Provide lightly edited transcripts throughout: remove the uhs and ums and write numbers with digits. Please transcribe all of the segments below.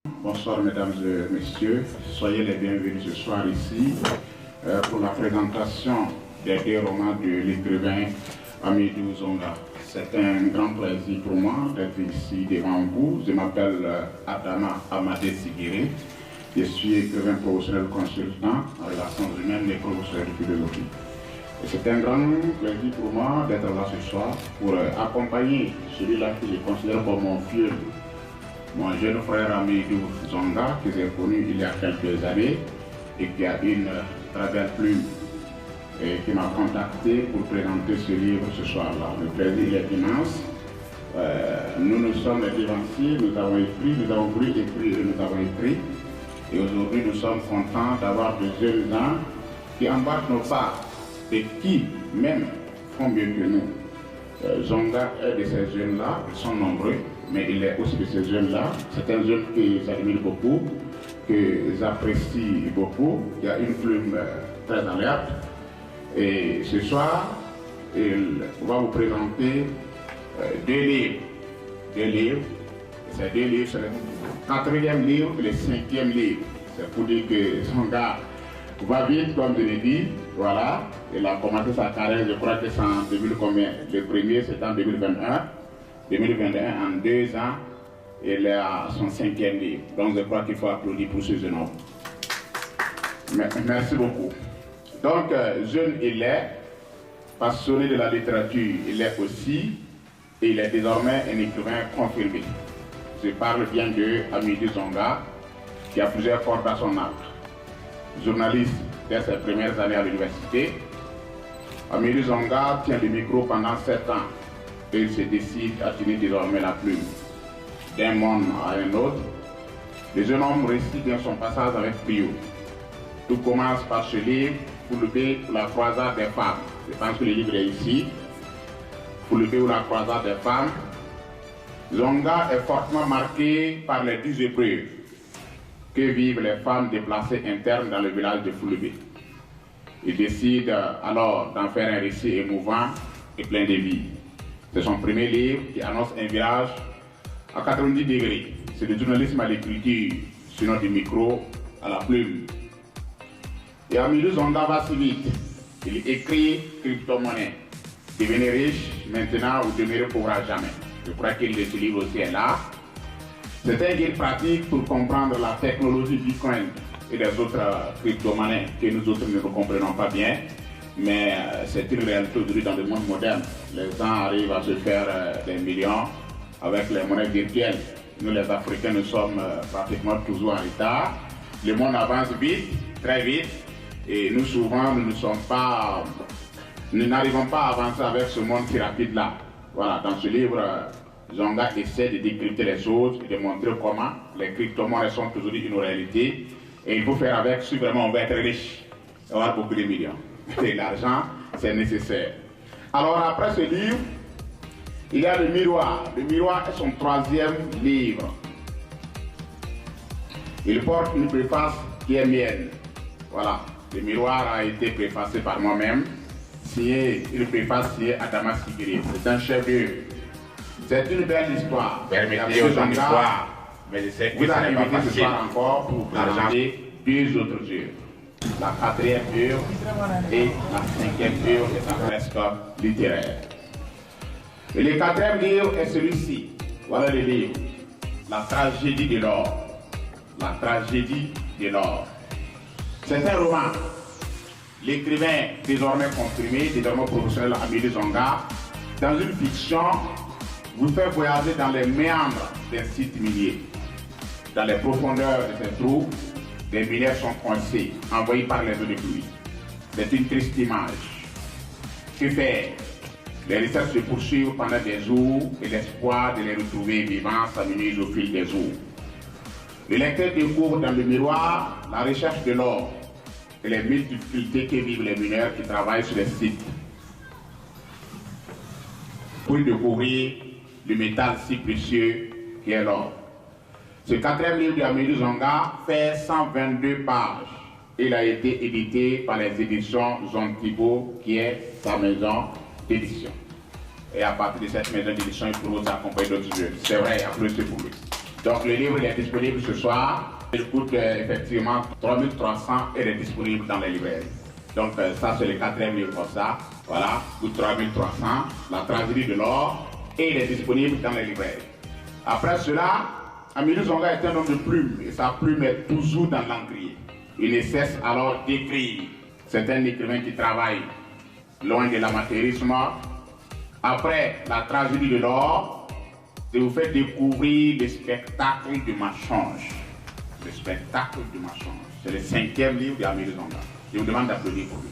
Bonsoir mesdames et messieurs, soyez les bienvenus ce soir ici pour la présentation des deux romans de l'écrivain Hamidou Zonga. C'est un grand plaisir pour moi d'être ici devant vous. Je m'appelle Adama Amadé Sigiri. Je suis écrivain professionnel consultant en relations humaines et professeur de philosophie. Et c'est un grand plaisir pour moi d'être là ce soir pour accompagner celui-là que je considère comme mon fieu, mon jeune frère Hamidou Zonga, que j'ai connu il y a quelques années et qui a une très belle plume et qui m'a contacté pour présenter ce livre ce soir-là. Le plaisir est immense. Nous sommes les devanciers, nous avons voulu écrire et nous avons écrit. Et aujourd'hui, nous sommes contents d'avoir de jeunes gens qui embarquent nos pas et qui, même, font mieux que nous. Zonga est de ces jeunes-là, ils sont nombreux, mais il est aussi de ces jeunes-là. C'est un jeune que j'admire beaucoup, que j'apprécie beaucoup, qui a une plume très alerte. Et ce soir, il va vous présenter deux livres. Ces deux livres, c'est le 4e livre et le 5e livre. C'est pour dire que Zonga va vite, comme je l'ai dit. Voilà, il a commencé sa carrière, je crois que c'est en 2000 combien. Le premier, c'est en 2021. 2021, en 2 ans, il est à son 5e livre. Donc je crois qu'il faut applaudir pour ce jeune homme. Merci beaucoup. Donc, jeune il est, passionné de la littérature, il est aussi, et il est désormais un écrivain confirmé. Je parle bien de Hamidou Zonga, qui a plusieurs cordes à son arc. Journaliste dès ses premières années à l'université, Hamidou Zonga tient le micro pendant 7 ans et il se décide à tenir désormais la plume. D'un monde à un autre, le jeune homme récite dans son passage avec brio. Tout commence par ce livre, Fulbé ou la croisade des femmes. Je pense que le livre est ici. Fulbé ou la croisade des femmes. Zonga est fortement marqué par les 10 épreuves que vivent les femmes déplacées internes dans le village de Fulbé. Il décide alors d'en faire un récit émouvant et plein de vie. C'est son premier livre qui annonce un virage à 90 degrés. C'est le journalisme à l'écriture, sinon du micro à la plume. Et Hamidou Zonga va si vite. Il écrit crypto-monnaie. Devenez riche maintenant ou demeurer pauvre à jamais. Je crois que ce livre aussi est là. C'est un guide pratique pour comprendre la technologie Bitcoin et les autres crypto-monnaies que nous autres ne comprenons pas bien. Mais c'est une réalité aujourd'hui dans le monde moderne. Les gens arrivent à se faire des millions avec les monnaies virtuelles. Nous les Africains, nous sommes pratiquement toujours en retard. Le monde avance vite, très vite. Et nous souvent, nous n'arrivons pas à avancer avec ce monde si rapide-là. Voilà, dans ce livre, Zonga essaie de décrypter les choses et de montrer comment les crypto-monnaies sont aujourd'hui une réalité. Et il faut faire avec si vraiment on veut être riche, avoir beaucoup de millions. Et l'argent, c'est nécessaire. Alors après ce livre, il y a Le Miroir. Le Miroir est son 3e livre. Il porte une préface qui est mienne. Voilà. Le Miroir a été préfacé par moi-même, une préface signée Adama Sigiri. C'est un chef-d'œuvre. C'est une belle histoire. Permettez aux gens d'histoire, mais je sais que vous ce avez n'est pas invité ce facile. soir encore pour présenter 2 autres œuvres. La 4e œuvre et la 5e œuvre est un presque littéraire. Et le 4e livre est celui-ci. Voilà le livre. La tragédie de l'or. La tragédie de l'or. C'est un roman. L'écrivain désormais confirmé, désormais professionnel Hamidou Zonga, dans une fiction, vous fait voyager dans les méandres d'un site minier. Dans les profondeurs de ces trous, des mineurs sont coincés, envoyés par les eaux de pluie. C'est une triste image. Que faire? Les recherches se poursuivent pendant des jours et l'espoir de les retrouver vivants s'amenuise au fil des jours. Le lecteur découvre dans Le Miroir la recherche de l'or et les difficultés que vivent les mineurs qui travaillent sur les sites pour découvrir le métal si précieux qui est l'or. Ce 4e livre de Hamidou Zonga fait 122 pages. Il a été édité par les éditions Jean Thibault, qui est sa maison d'édition. Et à partir de cette maison d'édition, il pourra vous accompagner d'autres jeux. C'est vrai, applaudissez pour lui. Donc le livre est disponible ce soir. Il coûte effectivement 3300 et il est disponible dans les librairies. Donc ça c'est le 4e livre comme ça. Voilà, coûte 3300. La tragédie de l'or et il est disponible dans les librairies. Après cela, Amélie Zonga est un homme de plume et sa plume est toujours dans l'encre. Il ne cesse alors d'écrire. C'est un écrivain qui travaille loin de l'amateurisme. Après la tragédie de l'or, je vous fais découvrir le spectacle du mensonge. Le spectacle du mensonge. C'est le 5e livre d'Amélie Zonga. Je vous demande d'applaudir pour lui.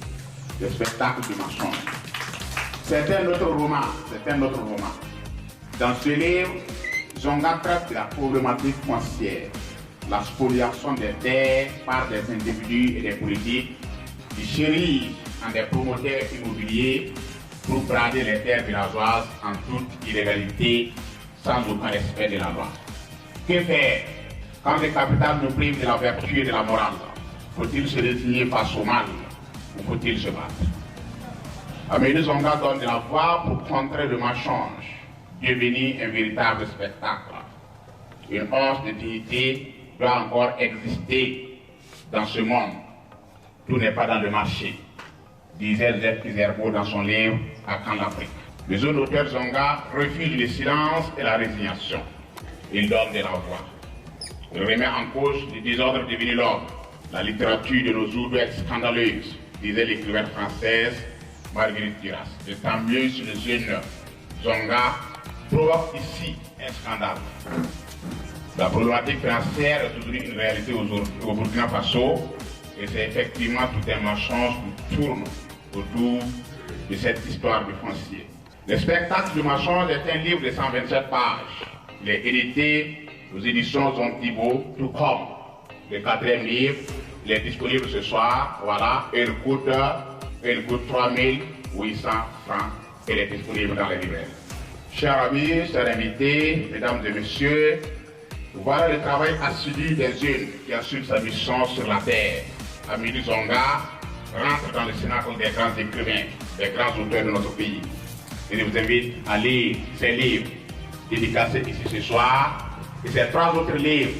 Le spectacle du mensonge. C'est un autre roman. C'est un autre roman. Dans ce livre, Zonga traite de la problématique foncière, la spoliation des terres par des individus et des politiques qui chérissent en des promoteurs immobiliers pour brader les terres villageoises en toute illégalité, sans aucun respect de la loi. Que faire quand le capital nous prive de la vertu et de la morale? Faut-il se résigner face au mal ou faut-il se battre? Amélie Zonga donne de la voix pour contrer le mensonge, devenir un véritable spectacle. Une once de dignité doit encore exister dans ce monde. Tout n'est pas dans le marché, disait Jacques Kizerbo dans son livre « À quand l'Afrique ». Le jeune auteur Zonga refuse le silence et la résignation. Il donne de la voix. Il remet en cause le désordre devenu l'ordre. La littérature de nos jours doit être scandaleuse, disait l'écrivaine française Marguerite Duras. Et tant mieux si le jeune Zonga provoque ici un scandale. La problématique financière est aujourd'hui une réalité au Burkina Faso et c'est effectivement tout un mensonge qui tourne autour de cette histoire du foncier. Le spectacle du mensonge est un livre de 127 pages. Il est édité aux éditions Zon Thibault, tout comme le 4e livre. Il est disponible ce soir, voilà, et il coûte 3800 francs et il est disponible dans les librairies. Chers amis, chers invités, mesdames et messieurs, voilà le travail assidu des jeunes qui assument sa mission sur la terre. Amélie Zonga rentre dans le cénacle des grands écrivains, des grands auteurs de notre pays. Et je vous invite à lire ces livres dédicacés ici ce soir et ces 3 autres livres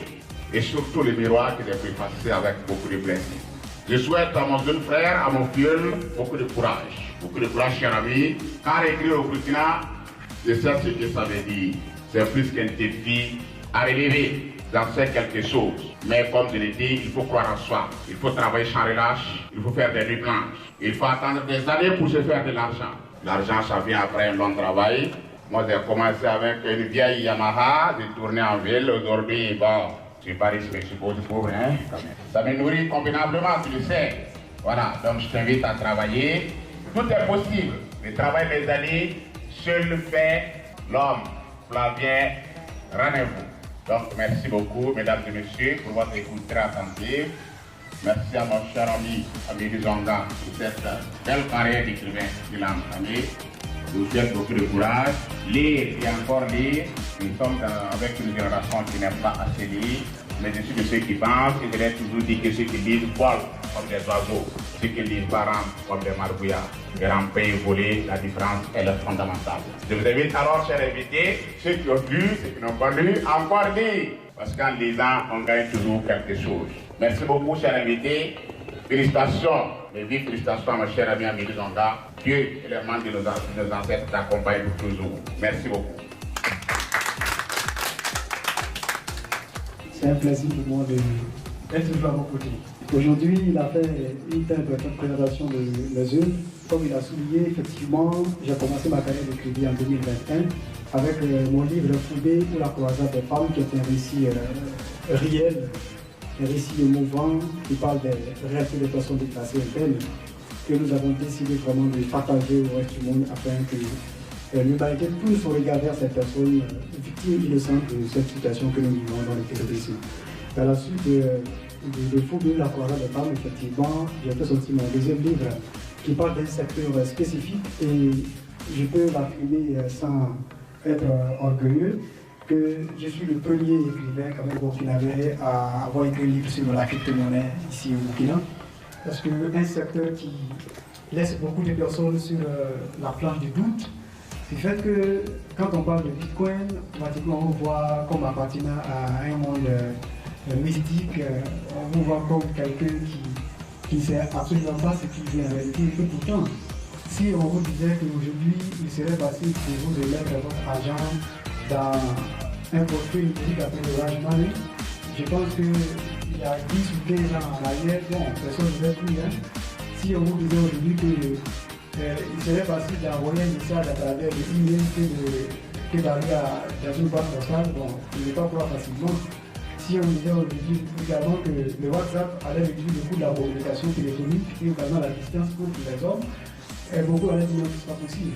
et surtout le miroir que j'ai préfacé avec beaucoup de plaisir. Je souhaite à mon jeune frère, à mon filleul, beaucoup de courage. Beaucoup de courage, chers amis, car écrire au Burkina, je sais ce que ça veut dire. C'est plus qu'un défi à relever, j'en sais quelque chose. Mais comme je l'ai dit, il faut croire en soi. Il faut travailler sans relâche, il faut faire des nuits blanches. Il faut attendre des années pour se faire de l'argent. L'argent, ça vient après un long travail. Moi, j'ai commencé avec une vieille Yamaha, j'ai tourné en ville. Aujourd'hui, bon, je suis pas riche, mais je suis pauvre, hein, quand même. Ça me nourrit convenablement, tu le sais. Voilà, donc je t'invite à travailler. Tout est possible. Le travail des années, seul fait l'homme. Flavien, rendez-vous. Donc, merci beaucoup, mesdames et messieurs, pour votre écoute très attentive. Merci à mon cher ami, Amélie Zonga, pour cette belle carrière d'écrivain de l'âme famille. Je vous souhaite beaucoup de courage. Lire et encore lire. Nous sommes avec une génération qui n'aime pas assez lire. Mais je suis de ceux qui pensent, et je l'ai toujours dit que ceux qui lisent volent comme des oiseaux. Ceux qui lisent barrent comme des margouillards. Et ramper et voler, la différence elle est fondamentale. Je vous invite alors, chers invités, ceux qui ont lu, ceux qui n'ont pas lu, encore lire. Parce qu'en lisant, on gagne toujours quelque chose. Merci beaucoup, chers invités. Félicitations, mes vives félicitations à ma chère amie Amélie Zonga. Dieu et les membres de nos ancêtres t'accompagnent pour toujours. Merci beaucoup. C'est un plaisir pour moi d'être toujours à vos côtés. Aujourd'hui, il a fait une telle présentation de mes œuvres. Comme il a souligné, effectivement, j'ai commencé ma carrière d'écrivain en 2021 avec mon livre Foubé ou la croisade des femmes, qui est un récit réel, un récit émouvant qui parle des réalités des personnes déplacées internes que nous avons décidé vraiment de partager au reste du monde afin que l'humanité tourne son regard vers ces personnes victimes innocentes de cette situation que nous vivons dans le terrorisme. À la suite de Foubé, la croisade des femmes, effectivement, j'ai fait sortir mon 2e livre qui parle d'un secteur spécifique et je peux l'affirmer sans être orgueilleux que je suis le premier écrivain quand même burkinabé à avoir écrit un livre sur la crypto-monnaie ici au Burkina. Parce qu'un secteur qui laisse beaucoup de personnes sur la planche du doute, C'est fait que quand on parle de Bitcoin, pratiquement on voit comme appartenant à un monde mystique, on voit comme quelqu'un qui ne sait absolument pas ce qu'il dit en réalité. Et pourtant, si on vous disait qu'aujourd'hui, il serait facile pour vous de mettre votre argent dans un portefeuille numérique appelé Orange Money, je pense qu'il y a 10 ou 15 ans en arrière, bon, personne ne veut plus. Hein. Si on vous disait aujourd'hui il serait facile d'envoyer un message à travers le email que d'aller dans une boîte postale, bon, il n'est pas croire facilement. Si on disait aujourd'hui également que le WhatsApp allait réduire le coût de la communication téléphonique et également la distance pour les hommes, beaucoup allaient dire que ce n'est pas possible.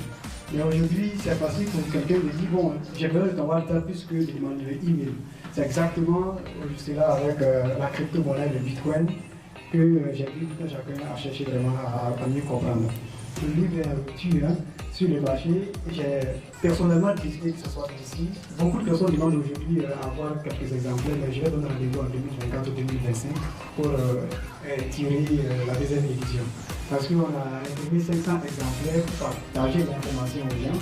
Mais aujourd'hui, c'est facile pour quelqu'un de dire bon, j'ai besoin de ton WhatsApp plus que de demander le email. C'est exactement cela avec la crypto-monnaie, le Bitcoin, que j'ai vu tout un chacun à chercher vraiment à mieux comprendre. Le livre est rupture sur le marché. J'ai personnellement décidé que ce soit ici. Beaucoup de personnes demandent aujourd'hui à avoir quelques exemplaires, mais je vais donner rendez-vous en 2024 ou 2025 pour tirer la deuxième édition. Parce qu'on a imprimé 500 exemplaires pour partager l'information aux gens.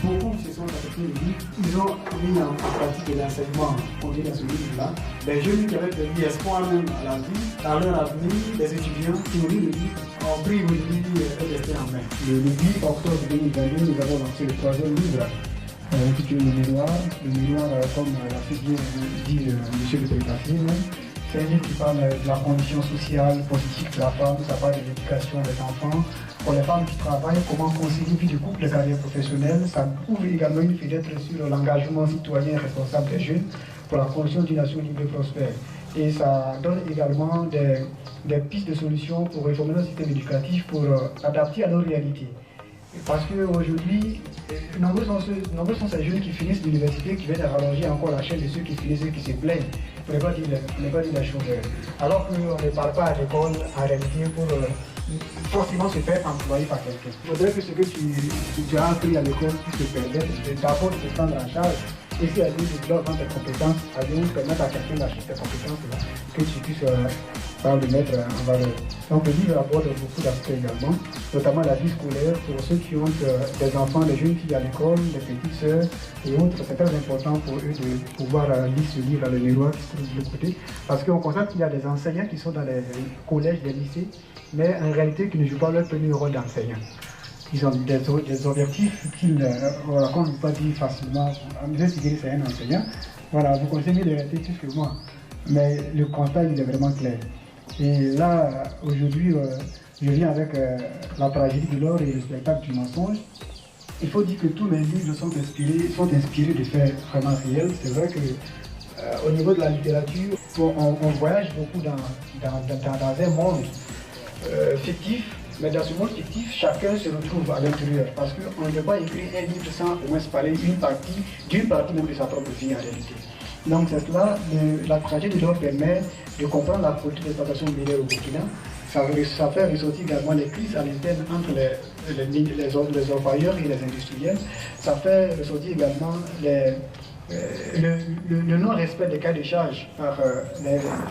Beaucoup se sont affectés le livre. Ils ont mis en pratique l'enseignement contenu dans ce livre-là. Les jeunes qui avaient perdu espoir même à la vie, dans leur avenir, les étudiants qui ont lu le livre ont pris aujourd'hui un destin en main. Le 8 octobre 2022, nous avons lancé le troisième livre intitulé Le Miroir. Le Miroir, comme l'a fait bien dit M. le Président, c'est un livre qui parle de la condition sociale, politique de la femme, ça parle de l'éducation des enfants. Pour les femmes qui travaillent, comment concilier vie de couple et carrière professionnelle. Ça ouvre également une fenêtre sur l'engagement citoyen et responsable des jeunes pour la construction d'une nation libre et prospère. Et ça donne également des pistes de solutions pour réformer notre système éducatif, pour adapter à nos réalités. Parce qu'aujourd'hui, nombreux sont ces jeunes qui finissent l'université, qui viennent rallonger encore la chaîne de ceux qui finissent, ceux qui se plaignent. Pour ne pas dire la chose. Alors qu'on ne parle pas à l'école en réalité pour forcément se faire employer par quelqu'un. Il faudrait que ce que tu as appris à l'école puisse te permettre d'abord de te prendre en charge. Et si à lui de développer tes compétences, à lui permettre à quelqu'un d'acheter tes compétences, que tu puisses le mettre en valeur. Donc le livre aborde beaucoup d'aspects également, notamment la vie scolaire pour ceux qui ont des enfants, des jeunes filles à l'école, des petites sœurs et autres. C'est très important pour eux de pouvoir lire ce livre, Le Miroir, qui se trouve de l'autre côté, parce qu'on constate qu'il y a des enseignants qui sont dans les collèges, les lycées, mais en réalité qui ne jouent pas leur premier rôle d'enseignant. Ils ont des objectifs qu'on ne peut pas dire facilement. Je sais que c'est un enseignant. Voilà, vous connaissez mieux les réalités plus que moi. Mais le constat, il est vraiment clair. Et là, aujourd'hui, je viens avec la tragédie de l'or et le spectacle du mensonge. Il faut dire que tous mes livres sont inspirés de faits vraiment réels. C'est vrai qu'au niveau de la littérature, on voyage beaucoup dans un monde fictif. Mais dans ce monde fictif, chacun se retrouve à l'intérieur. Parce qu'on ne peut pas écrire un livre sans au moins parler d'une partie même de sa propre vie en réalité. Donc c'est cela, la tragédie de l'or permet de comprendre la politique d'exploitation minière au Burkina. Ça fait ressortir également les crises à l'interne entre les employeurs et les industriels. Ça fait ressortir également le non-respect des cahiers de charge par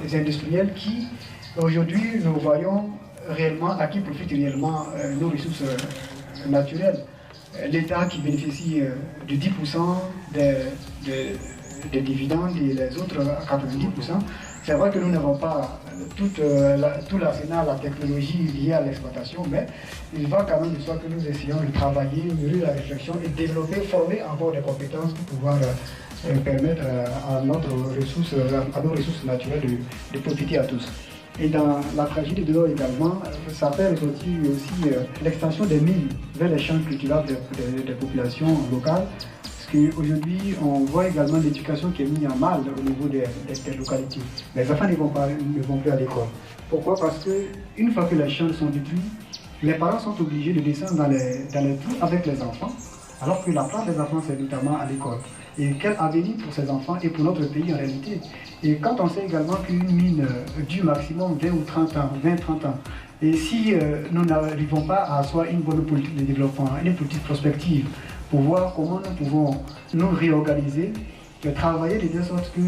les industriels qui, aujourd'hui, nous voyons réellement à qui profitent réellement nos ressources naturelles. L'État qui bénéficie de 10% des dividendes et les autres à 90%. C'est vrai que nous n'avons pas tout l'arsenal, la technologie liée à l'exploitation, mais il va quand même de soi que nous essayons de travailler, mûrir la réflexion et développer, former encore des compétences pour pouvoir permettre à nos ressources naturelles de profiter à tous. Et dans la tragédie de l'or également, ça fait ressortir aussi l'extension des mines vers les champs cultivables des populations locales. Parce qu'aujourd'hui, on voit également l'éducation qui est mise en mal au niveau des localités. Les enfants ne vont plus à l'école. Pourquoi? Parce qu'une fois que les champs sont détruits, les parents sont obligés de descendre dans les trous avec les enfants, alors que la place des enfants, c'est notamment à l'école. Et quel avenir pour ces enfants et pour notre pays en réalité. Et quand on sait également qu'une mine dure maximum 20 ou 30 ans, 20-30 ans, et si nous n'arrivons pas à asseoir une bonne politique de développement, une politique prospective, pour voir comment nous pouvons nous réorganiser, travailler de telle sorte que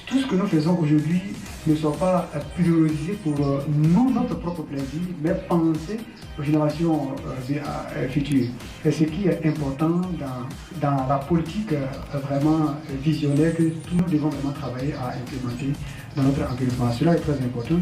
tout ce que nous faisons aujourd'hui ne soit pas priorisé pour non notre propre plaisir, mais penser aux générations futures. C'est ce qui est important dans la politique vraiment visionnaire que nous devons vraiment travailler à implémenter dans notre environnement. Cela est très important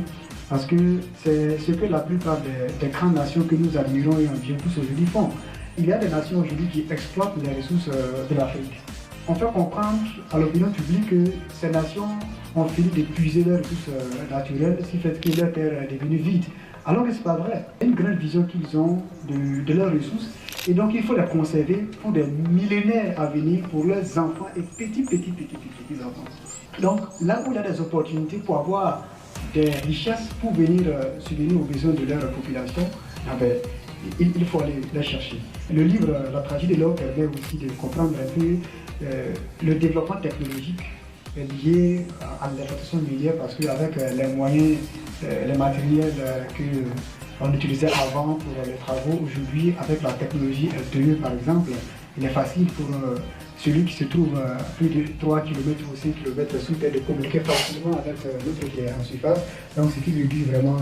parce que c'est ce que la plupart des grandes nations que nous admirons et envions tous aujourd'hui font. Il y a des nations aujourd'hui qui exploitent les ressources de l'Afrique. On fait comprendre à l'opinion publique que ces nations ont fini d'épuiser leurs ressources naturelles, ce qui fait que leur terre est devenue vide. Alors que ce n'est pas vrai. Il y a une grande vision qu'ils ont de leurs ressources et donc il faut les conserver pour des millénaires à venir pour leurs enfants et petits enfants. Donc là où il y a des opportunités pour avoir des richesses pour venir subvenir aux besoins de leur population, il faut aller les chercher. Le livre La tragédie de l'eau permet aussi de comprendre un peu le développement technologique lié à l'exploitation minière parce qu'avec les moyens, les matériels qu'on utilisait avant pour les travaux, aujourd'hui avec la technologie LTE par exemple, il est facile pour celui qui se trouve plus de 3 km ou 5 km sous terre de communiquer facilement avec l'autre qui est en surface, donc ce qui réduit vraiment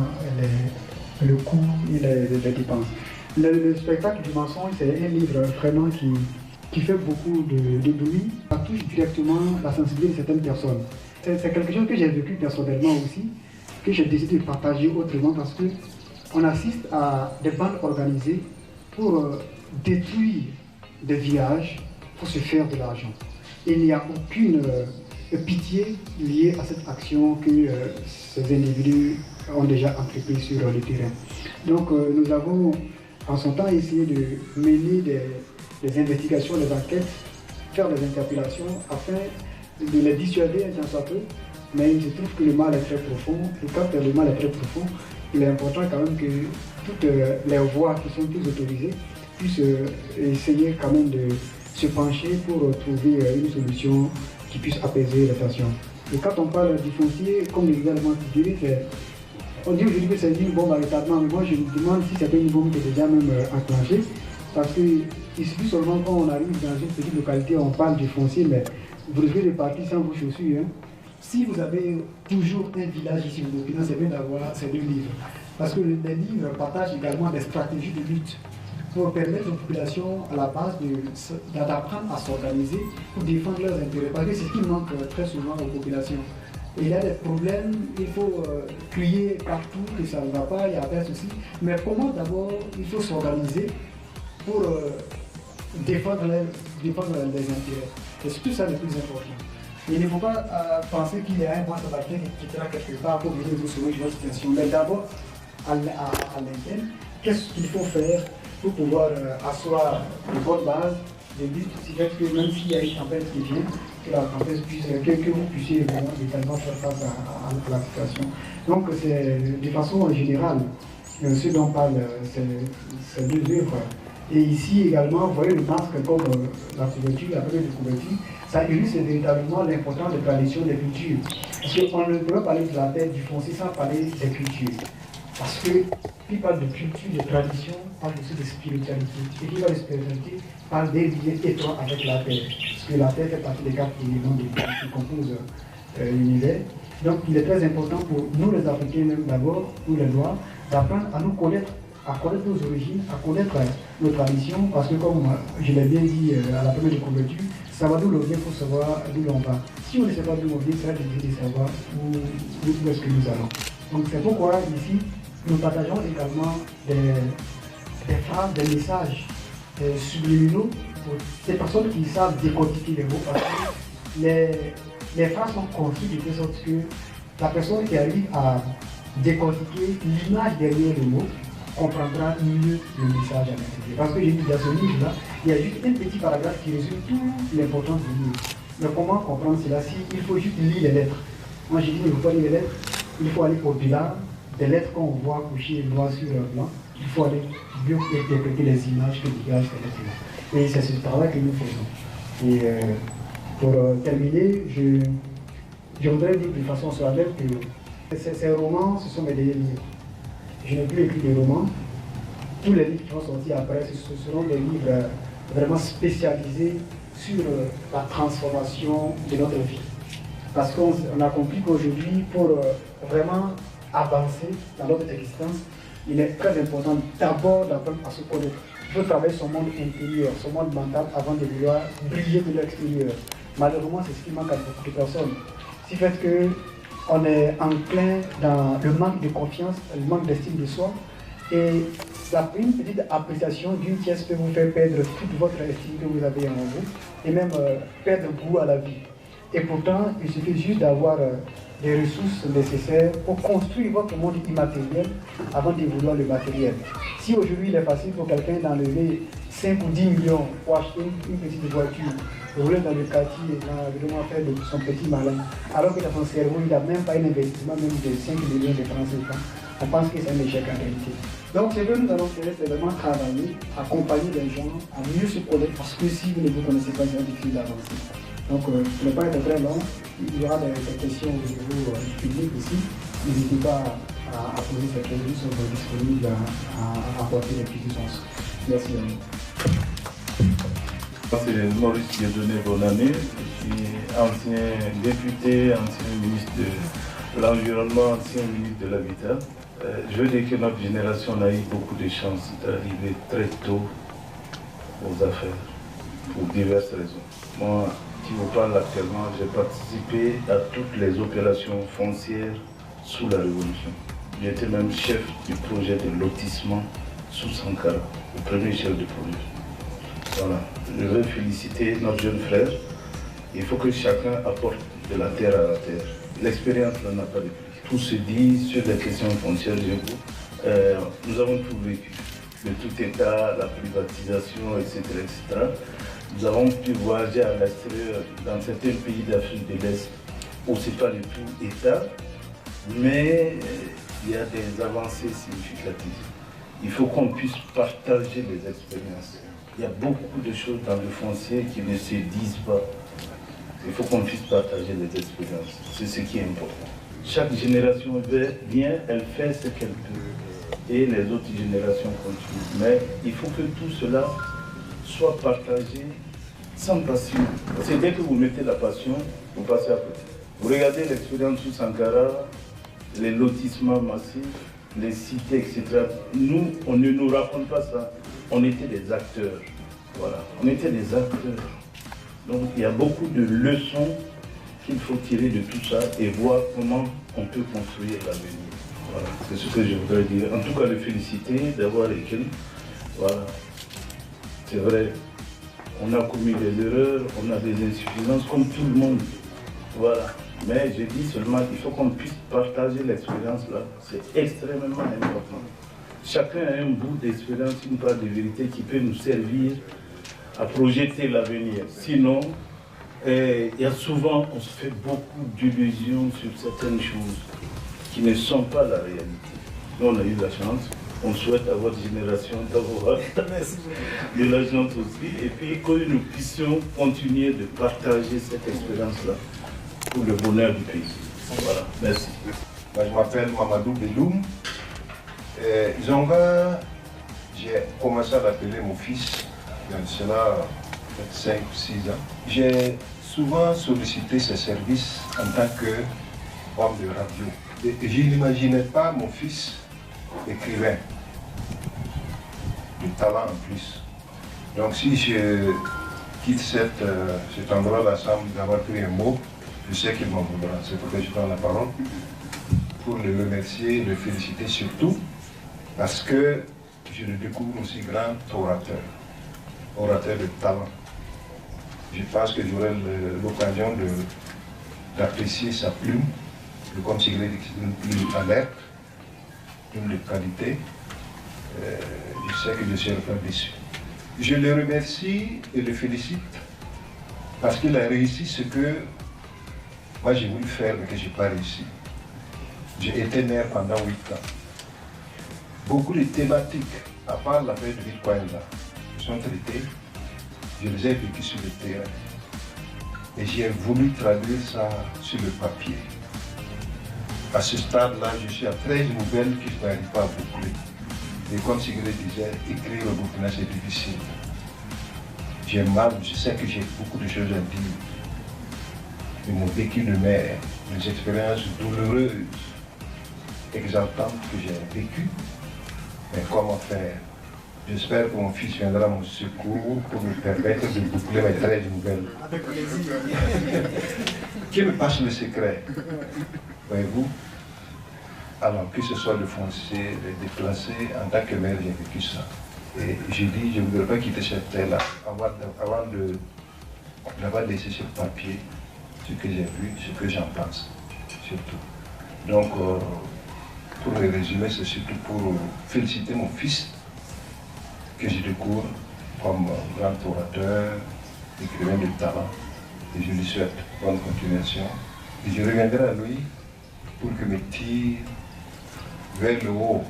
le coût et les dépenses. Le spectacle du mensonge, c'est un livre vraiment qui fait beaucoup de bruit, ça touche directement la sensibilité de certaines personnes. C'est quelque chose que j'ai vécu personnellement aussi, que j'ai décidé de partager autrement parce qu'on assiste à des bandes organisées pour détruire des villages, pour se faire de l'argent. Il n'y a aucune pitié liée à cette action que ces individus ont déjà entrepris sur le terrain. Donc nous avons en son temps essayé de mener des investigations, des enquêtes, faire des interpellations afin de les dissuader un temps soit peu, mais il se trouve que le mal est très profond, et quand le mal est très profond, il est important quand même que toutes les voies qui sont plus autorisées puissent essayer quand même de se pencher pour trouver une solution qui puisse apaiser les tensions. Et quand on parle du foncier, comme les gouvernements disaient, on dit aujourd'hui que c'est une bombe à retardement, mais moi je me demande si c'est pas une bombe qui est déjà même enclenchée, parce qu'il suffit seulement quand on arrive dans une petite localité, on parle du foncier, mais vous risquez de partir sans vos chaussures. Hein. Si vous avez toujours un village ici au Burkina, c'est bien d'avoir ces deux livres, parce que les livres partagent également des stratégies de lutte pour permettre aux populations à la base d'apprendre à s'organiser pour défendre leurs intérêts, parce que c'est ce qui manque très souvent aux populations. Et il y a des problèmes, il faut crier partout que ça ne va pas, il y a des soucis. Mais comment d'abord il faut s'organiser pour défendre les intérêts. C'est surtout ça le plus important. Il ne faut pas penser qu'il y a un monstre bactérien qui est là quelque part pour venir vous sauver de votre situation. Mais d'abord, à l'interne, qu'est-ce qu'il faut faire pour pouvoir asseoir une bonne base de lutte, si fait que même s'il y a une tempête qui vient, que la tempête puisse, que vous puissiez vraiment également faire face à la situation. Donc c'est de façon générale ce dont parlent ces deux œuvres. Et ici également, vous voyez le masque comme la couverture, la première de couverture, ça illustre véritablement l'importance des traditions, des cultures. Parce qu'on ne peut pas parler de la terre, du foncier sans parler des cultures. Parce que qui parle de culture, de tradition, parle aussi de spiritualité. Et qui parle de spiritualité, parle des liens étroits avec la terre. Parce que la terre fait partie des 4 éléments qui composent l'univers. Donc il est très important pour nous les Africains même d'abord, nous les Noirs, d'apprendre à nous connaître, à connaître nos origines, à connaître nos traditions, parce que comme je l'ai bien dit à la première de couverture, savoir d'où l'on vient pour savoir d'où l'on va. Si on ne sait pas d'où on vient, c'est difficile de savoir où est-ce que nous allons. Donc c'est pourquoi ici, nous partageons également des phrases, des messages subliminaux pour ces personnes qui savent décortiquer les mots, parce que les phrases sont construites de telle sorte que la personne qui arrive à décortiquer l'image derrière le mot comprendra mieux le message à l'intérieur. Parce que j'ai dit dans ce livre-là, il y a juste un petit paragraphe qui résume toute l'importance du livre. Mais comment comprendre cela si il faut juste lire les lettres? Moi j'ai dit, il ne faut pas lire les lettres, il faut aller au-delà des lettres qu'on voit coucher noir sur blanc. Il faut aller mieux interpréter les images que dégagent ces lettres-là. Et c'est ce travail que nous faisons. Et pour terminer, je voudrais dire de façon solennelle que ces romans, ce sont mes derniers livres. Je n'ai plus écrit de romans. Tous les livres qui vont sortir après, ce seront des livres vraiment spécialisés sur la transformation de notre vie. Parce qu'on a compris qu'aujourd'hui, pour vraiment avancer dans notre existence, il est très important d'abord d'apprendre à se connaître. Il faut travailler son monde intérieur, son monde mental avant de vouloir briller de l'extérieur. Malheureusement, c'est ce qui manque à beaucoup de personnes. Ce qui fait qu'on est enclin dans le manque de confiance, le manque d'estime de soi. Et une petite appréciation d'une pièce peut vous faire perdre toute votre estime que vous avez en vous et même perdre goût à la vie. Et pourtant, il suffit juste d'avoir des ressources nécessaires pour construire votre monde immatériel avant de vouloir le matériel. Si aujourd'hui il est facile pour quelqu'un d'enlever 5 ou 10 millions pour acheter une petite voiture, rouler dans le quartier et vraiment faire de son petit malin, alors que dans son cerveau il n'a même pas un investissement même de 5 millions de francs CFA, on pense que c'est un échec en réalité. Donc ce que nous allons faire, c'est vraiment travailler, accompagner les gens à mieux se connaître, parce que si vous ne vous connaissez pas, c'est difficile d'avancer. Donc, pour ne pas être très long, il y aura des questions au niveau du public aussi. N'hésitez pas à poser ces questions, nous sommes disponibles à apporter des précisions. Merci à vous. C'est Maurice Dieudonné Bonannée, je suis ancien député, ancien ministre de l'Environnement, ancien ministre de l'Habitat. Je veux dire que notre génération a eu beaucoup de chance d'arriver très tôt aux affaires, pour diverses raisons. Moi, qui vous parle actuellement, j'ai participé à toutes les opérations foncières sous la Révolution. J'étais même chef du projet de lotissement sous Sankara, le premier chef de projet. Voilà. Je veux féliciter notre jeune frère. Il faut que chacun apporte de la terre à la terre. L'expérience n'en a pas de prix. Tout se dit sur les questions foncières, nous avons tout vécu. De tout état, la privatisation, etc., etc. Nous avons pu voyager à l'extérieur dans certains pays d'Afrique de l'Est où ce n'est pas du tout État, mais il y a des avancées significatives. Il faut qu'on puisse partager les expériences. Il y a beaucoup de choses dans le foncier qui ne se disent pas. Il faut qu'on puisse partager les expériences. C'est ce qui est important. Chaque génération vient, elle fait ce qu'elle peut. Et les autres générations continuent. Mais il faut que tout cela soit partagé sans passion. C'est dès que vous mettez la passion, vous passez à côté. Vous regardez l'expérience sous Sankara, les lotissements massifs, les cités, etc. Nous, on ne nous raconte pas ça. On était des acteurs. Voilà, on était des acteurs. Donc il y a beaucoup de leçons qu'il faut tirer de tout ça et voir comment on peut construire l'avenir. Voilà, c'est ce que je voudrais dire. En tout cas, le féliciter d'avoir écrit. Voilà. C'est vrai, on a commis des erreurs, on a des insuffisances comme tout le monde. Voilà. Mais je dis seulement qu'il faut qu'on puisse partager l'expérience là. C'est extrêmement important. Chacun a un bout d'expérience, une part de vérité qui peut nous servir à projeter l'avenir. Sinon, il y a souvent, on se fait beaucoup d'illusions sur certaines choses qui ne sont pas la réalité. Nous, on a eu la chance. On souhaite à votre génération d'avoir de la chance aussi. Et puis que nous puissions continuer de partager cette expérience-là pour le bonheur du pays. Voilà, merci. Moi, je m'appelle Mamadou Beloum. Zonga, j'ai commencé à l'appeler mon fils, il y a cela 5 ou 6 ans. J'ai souvent sollicité ses services en tant qu'homme de radio. Et je n'imaginais pas mon fils écrivain, du talent en plus. Donc si je quitte cet endroit-là sans avoir pris un mot, je sais qu'il m'en voudra. C'est pourquoi je prends la parole pour le remercier et le féliciter surtout parce que je le découvre aussi grand orateur de talent. Je pense que j'aurai l'occasion d'apprécier sa plume, comme si c'était une plume alerte, une de qualité. Je sais que je ne serai pas déçu. Je le remercie et le félicite parce qu'il a réussi ce que moi j'ai voulu faire mais que je n'ai pas réussi. J'ai été maire pendant 8 ans. Beaucoup de thématiques, à part l'affaire de Bitcoin là, sont traitées, je les ai vécues sur le terrain. Et j'ai voulu traduire ça sur le papier. À ce stade-là, je suis à 13 nouvelles que je n'arrive pas à boucler. Et comme Sigrid disait, écrire au Burkina c'est difficile. J'ai mal, je sais que j'ai beaucoup de choses à dire. de mon vécu de mère, des expériences douloureuses, exaltantes que j'ai vécues. Mais comment faire? J'espère que mon fils viendra à mon secours pour me permettre de boucler mes 13 nouvelles. Avec plaisir. Qui me passe le secret? Voyez-vous? Alors, que ce soit de foncer, de déplacer, en tant que mère, j'ai vécu ça. Et j'ai dit, je ne voudrais pas quitter cette terre-là avant d'avoir laissé sur papier ce que j'ai vu, ce que j'en pense, surtout. Donc, pour le résumer, c'est surtout pour féliciter mon fils, que je découvre comme grand orateur, écrivain de talent, et je lui souhaite bonne continuation. Et je reviendrai à lui pour que me tire vers le haut.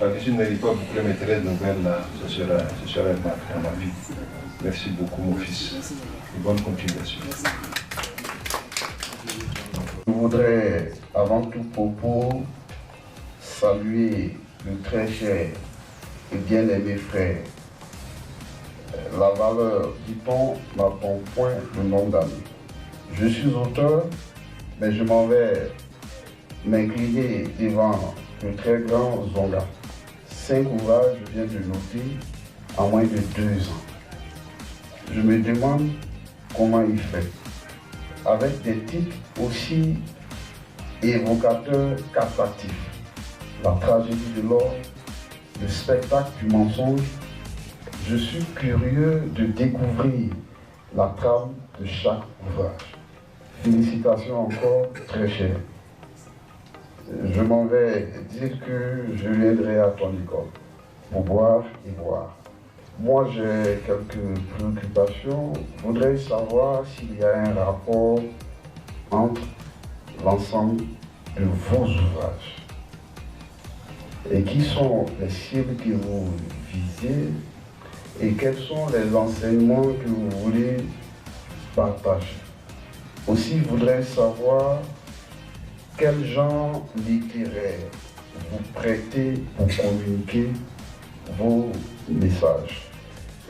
Parce que si je n'arrive pas à boucler mes 13 nouvelles, là, ce sera un marque dans ma vie. Merci beaucoup, mon fils. Et bonne continuation. Je voudrais, avant tout propos, saluer le très cher et bien-aimé frère. La valeur du temps n'attend point le nombre d'années. Je suis auteur, mais je m'en vais m'incliner devant le très grand Zonga. 5 ouvrages, je viens de noter, en moins de 2 ans. Je me demande comment il fait. Avec des titres aussi évocateurs qu'attractifs. La tragédie de l'or, le spectacle du mensonge. Je suis curieux de découvrir la trame de chaque ouvrage. Félicitations encore, très cher. Je m'en vais dire que je viendrai à ton école pour boire et boire. Moi, j'ai quelques préoccupations. Je voudrais savoir s'il y a un rapport entre l'ensemble de vos ouvrages. Et qui sont les cibles que vous visez et quels sont les enseignements que vous voulez partager. Aussi, je voudrais savoir quel genre littéraire vous prêtez pour communiquer vos messages.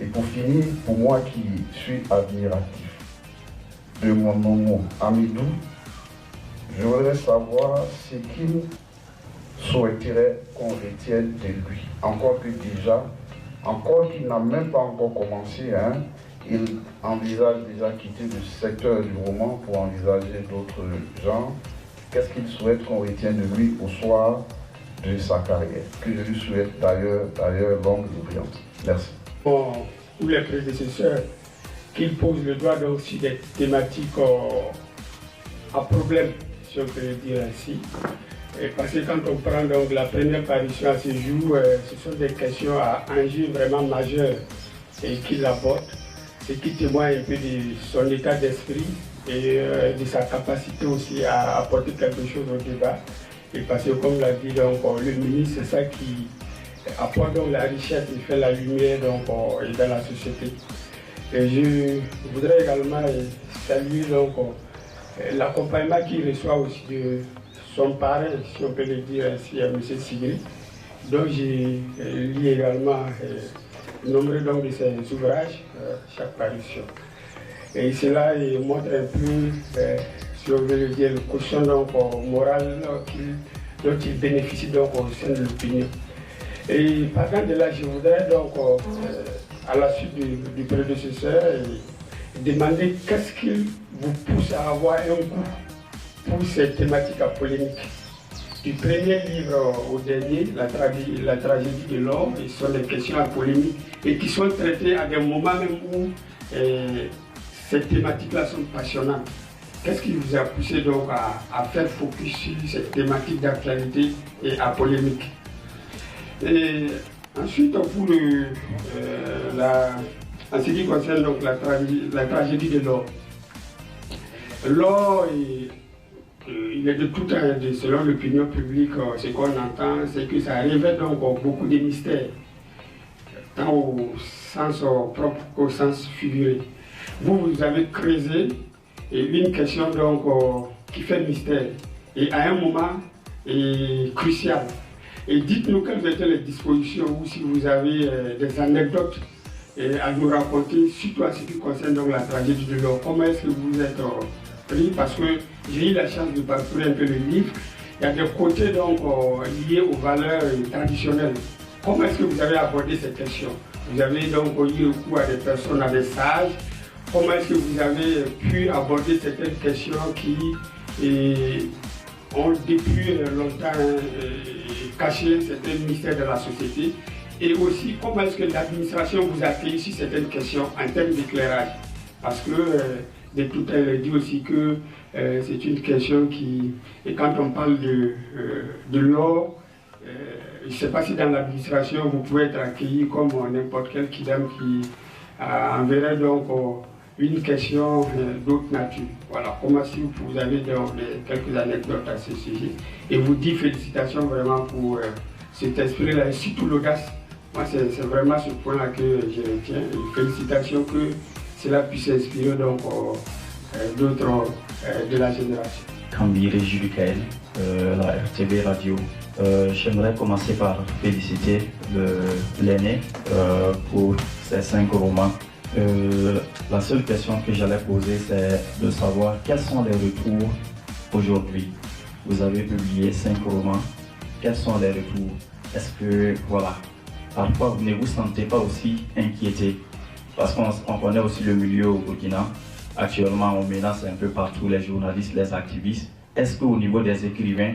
Et pour finir, pour moi qui suis admiratif de mon nom Amidou, je voudrais savoir ce qu'il souhaiterait qu'on retienne de lui. Encore qu'il n'a même pas encore commencé, hein, il envisage déjà quitter le secteur du roman pour envisager d'autres genres. Qu'est-ce qu'il souhaite qu'on retienne de lui au soir de sa carrière, que je lui souhaite d'ailleurs longue et brillante. Merci. Pour les prédécesseurs, qu'ils posent le doigt donc sur des thématiques à problème, si on peut le dire ainsi. Et parce que quand on prend donc la première parution à ce jour, ce sont des questions à enjeu vraiment majeurs et qu'il aborde, ce qui témoigne un peu de son état d'esprit et de sa capacité aussi à apporter quelque chose au débat. Et parce que comme l'a dit donc, le ministre, c'est ça qui apporte donc la richesse et fait la lumière donc, dans la société. Et je voudrais également saluer donc l'accompagnement qu'il reçoit aussi de son parrain, si on peut le dire ainsi, M. Sigri. Donc j'ai lu également nombre donc de ses ouvrages, chaque parution. Et cela montre un peu, si on veut le dire, le caution donc, moral dont il bénéficie donc, au sein de l'opinion. Et partant de là, je voudrais donc, à la suite du prédécesseur, demander qu'est-ce qui vous pousse à avoir un goût pour ces thématiques à polémique. Du premier livre au dernier, la tragédie de l'homme, ce sont des questions à polémique et qui sont traitées à des moments même où ces thématiques-là sont passionnantes. Qu'est-ce qui vous a poussé donc à faire focus sur cette thématique d'actualité et à polémique? Et ensuite, pour en ce qui concerne donc la tragédie de l'or, l'or, il est de tout temps, selon l'opinion publique, ce qu'on entend, c'est que ça révèle donc beaucoup de mystères, tant au sens propre qu'au sens figuré. Vous avez creusé une question donc, qui fait mystère, et à un moment crucial. Et dites-nous quelles étaient les dispositions ou si vous avez des anecdotes à nous raconter, surtout à ce qui concerne donc, la tragédie de l'or. Comment est-ce que vous êtes pris parce que j'ai eu la chance de parcourir un peu le livre. Il y a des côtés donc liés aux valeurs traditionnelles. Comment est-ce que vous avez abordé cette question? Vous avez donc eu recours à des personnes, à des sages. Comment est-ce que vous avez pu aborder certaines questions qui ont depuis longtemps caché certains mystères de la société? Et aussi, comment est-ce que l'administration vous accueille sur certaines questions en termes d'éclairage? Parce que de tout à l'heure, dit aussi que c'est une question qui... Et quand on parle de l'or, je ne sais pas si dans l'administration, vous pouvez être accueilli comme n'importe quel kidam qui enverrait donc une question d'autre nature. Voilà, comment si vous avez donc quelques anecdotes à ce sujet. Et vous dites félicitations vraiment pour cet esprit-là et surtout l'audace. Moi, c'est vraiment ce point-là que je retiens. Et félicitations que cela puisse inspirer donc d'autres de la génération. Kambi Jules-Michael, la RTB Radio. J'aimerais commencer par féliciter l'aîné pour ses 5 romans. La seule question que j'allais poser, c'est de savoir quels sont les retours aujourd'hui. Vous avez publié 5 romans. Quels sont les retours? Est-ce que, voilà, parfois vous ne vous sentez pas aussi inquiété? Parce qu'on connaît aussi le milieu au Burkina. Actuellement, on menace un peu partout les journalistes, les activistes. Est-ce qu'au niveau des écrivains,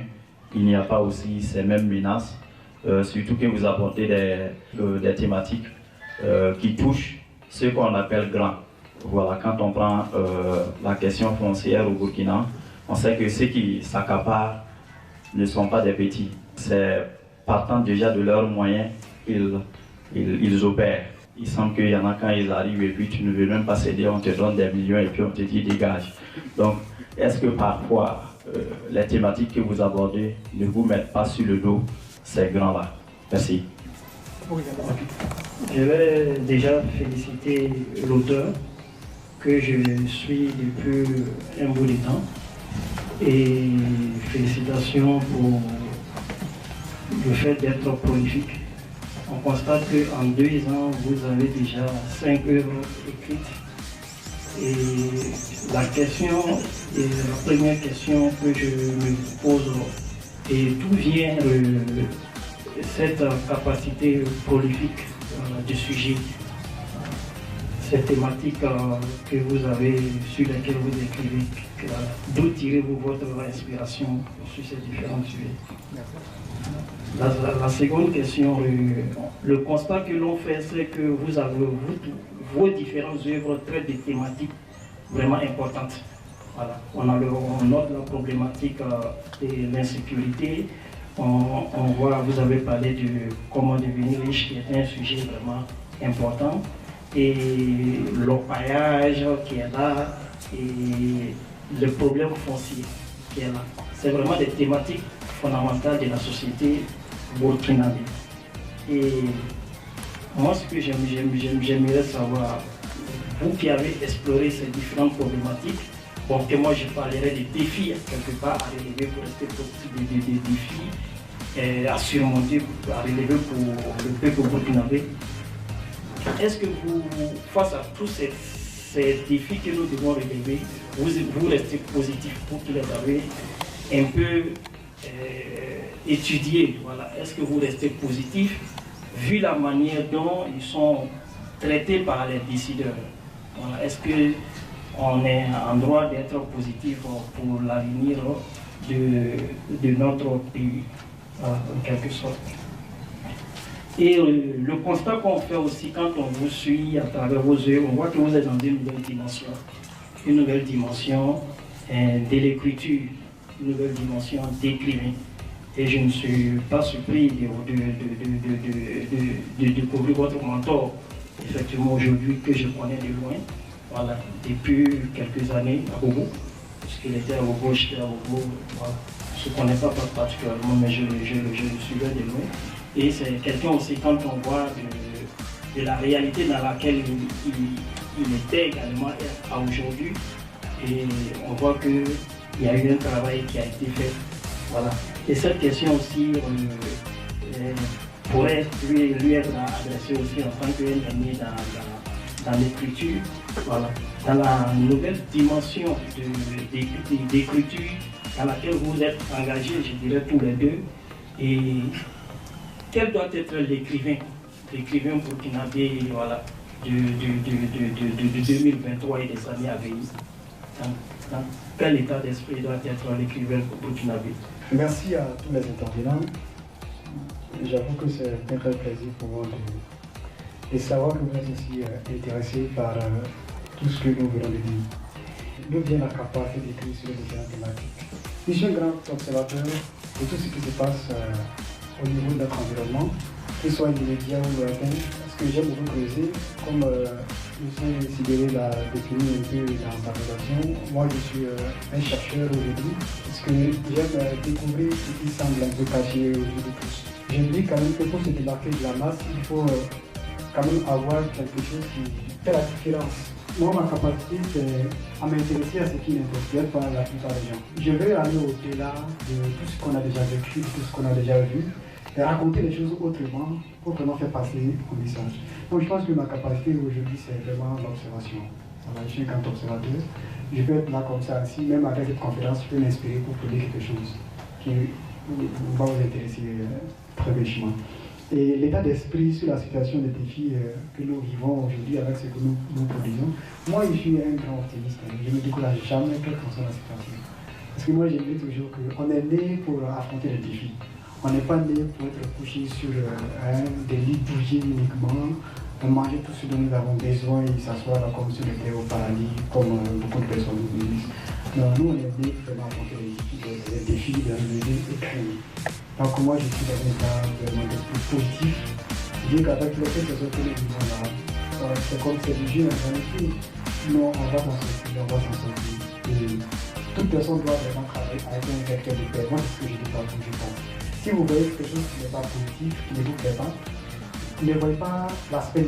il n'y a pas aussi ces mêmes menaces, surtout que vous apportez des thématiques qui touchent ce qu'on appelle grand. Voilà, quand on prend la question foncière au Burkina, on sait que ceux qui s'accaparent ne sont pas des petits. C'est partant déjà de leurs moyens, ils opèrent. Il semble qu'il y en a quand ils arrivent et puis tu ne veux même pas céder, on te donne des millions et puis on te dit dégage. Donc, est-ce que parfois les thématiques que vous abordez ne vous mettent pas sur le dos ces grands-là? Merci. Je vais déjà féliciter l'auteur que je suis depuis un bout de temps et félicitations pour le fait d'être prolifique. On constate qu'en 2 ans, vous avez déjà 5 œuvres écrites. Et la première question que je me pose, et d'où vient cette capacité prolifique du sujet, cette thématique que vous avez, sur laquelle vous écrivez, d'où tirez-vous votre inspiration sur ces différents sujets? La seconde question, le constat que l'on fait, c'est que vous avez vos différentes œuvres traitent des thématiques vraiment importantes. Voilà. On note la problématique de l'insécurité. On voit, vous avez parlé de comment devenir riche, qui est un sujet vraiment important. Et l'orpaillage qui est là, et le problème foncier qui est là. C'est vraiment des thématiques fondamentales de la société burkinabé. Et moi, ce que j'aimerais savoir, vous qui avez exploré ces différentes problématiques, bon, que moi je parlerai des défis quelque part à relever pour rester positif, des défis à surmonter, à relever pour le peuple burkinabé. Est-ce que vous, face à tous ces défis que nous devons relever, vous restez positif pour que les avez un peu étudiés? Voilà. Est-ce que vous restez positif vu la manière dont ils sont traités par les décideurs? Voilà. Est-ce qu'on est en droit d'être positif pour l'avenir de notre pays, en quelque sorte? Et le constat qu'on fait aussi quand on vous suit à travers vos yeux, on voit que vous êtes dans une nouvelle dimension de l'écriture, une nouvelle dimension d'écrivain. Et je ne suis pas surpris de découvrir votre mentor, effectivement aujourd'hui, que je connais de loin, voilà, depuis quelques années à Bobo, parce qu'il était à Bobo, j'étais à Bobo, voilà. Je ne connais pas particulièrement, mais je le suivais de loin. Et c'est quelqu'un aussi, quand on voit de la réalité dans laquelle il était également à aujourd'hui, et on voit qu'il y a eu un travail qui a été fait. Voilà. Et cette question aussi pourrait lui être adressée aussi en tant qu'un ami dans l'écriture, voilà, dans la nouvelle dimension d'écriture dans laquelle vous êtes engagés, je dirais tous les deux. Et quel doit être l'écrivain burkinabé, voilà, de 2023 et des années à venir? Dans quel état d'esprit doit être l'écrivain burkinabé? Merci à tous les intervenants. J'avoue que c'est un vrai plaisir pour moi de savoir que vous êtes aussi intéressés par tout ce que nous venons de dire. D'où vient la capacité d'écrire sur les différentes thématiques? Je suis un grand observateur de tout ce qui se passe au niveau de notre environnement, que ce soit immédiat ou lointain, parce que j'aime beaucoup creuser, comme M. Sidéré l'a défini un peu dans sa présentation. Moi, je suis un chercheur aujourd'hui, parce que j'aime découvrir ce qui semble un peu caché aux yeux de tous. Je me dis quand même que pour se démarquer de la masse, il faut quand même avoir quelque chose qui fait la différence. Moi, ma capacité, c'est à m'intéresser à ce qui n'intéresse pas la plupart des gens. Je vais aller au-delà de tout ce qu'on a déjà vécu, de tout ce qu'on a déjà vu, et raconter les choses autrement pour vraiment faire passer un message. Donc je pense que ma capacité aujourd'hui, c'est vraiment l'observation. Je suis un grand observateur. Je peux être là comme ça, si même avec cette conférence, je peux m'inspirer pour produire quelque chose qui va vous intéresser très richement. Et l'état d'esprit sur la situation des défis que nous vivons aujourd'hui avec ce que nous produisons, moi je suis un grand optimiste. Je ne me décourage jamais quelle que soit la situation. Parce que moi je dis toujours qu'on est né pour affronter les défis. On n'est pas né pour être couché sur des lits bougés uniquement, pour manger tout ce dont nous avons besoin et s'asseoir là comme si on était au paradis, comme beaucoup de personnes nous disent. Non, nous on est né pour affronter les défis de la vie et créer. Donc moi je suis dans un état vraiment positif. Je dis qu'avec le fait que nous vivons là, c'est comme c'est du jeu en réalité. Non, on va s'en sortir, Et toute personne doit vraiment travailler avec un vecteur de paix. Moi c'est ce que je dis pas comme je pense. Si vous voyez quelque chose qui n'est pas positif, qui ne vous plaît pas, ne voyez pas l'aspect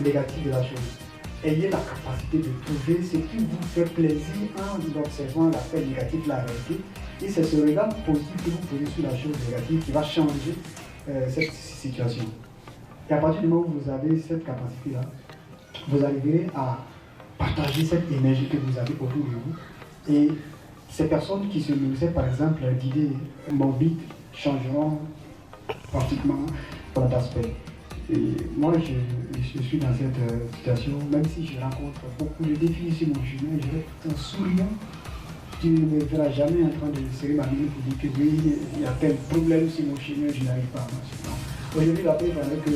négatif de la chose. Ayez la capacité de trouver ce qui vous fait plaisir en observant l'aspect négatif de la réalité. Et c'est ce regard positif que vous posez sur la chose négative qui va changer cette situation. Et à partir du moment où vous avez cette capacité-là, vous arriverez à partager cette énergie que vous avez autour de vous. Et ces personnes qui se nourrissaient par exemple d'idées morbides changeront pratiquement par l'aspect. Et moi, je suis dans cette situation, même si je rencontre beaucoup de défis sur mon chemin, je vais tout en souriant. Tu ne me verras jamais en train de serrer ma main pour dire que oui, il y a tel problème sur mon chemin, je n'arrive pas à marcher. Aujourd'hui, la paix valait que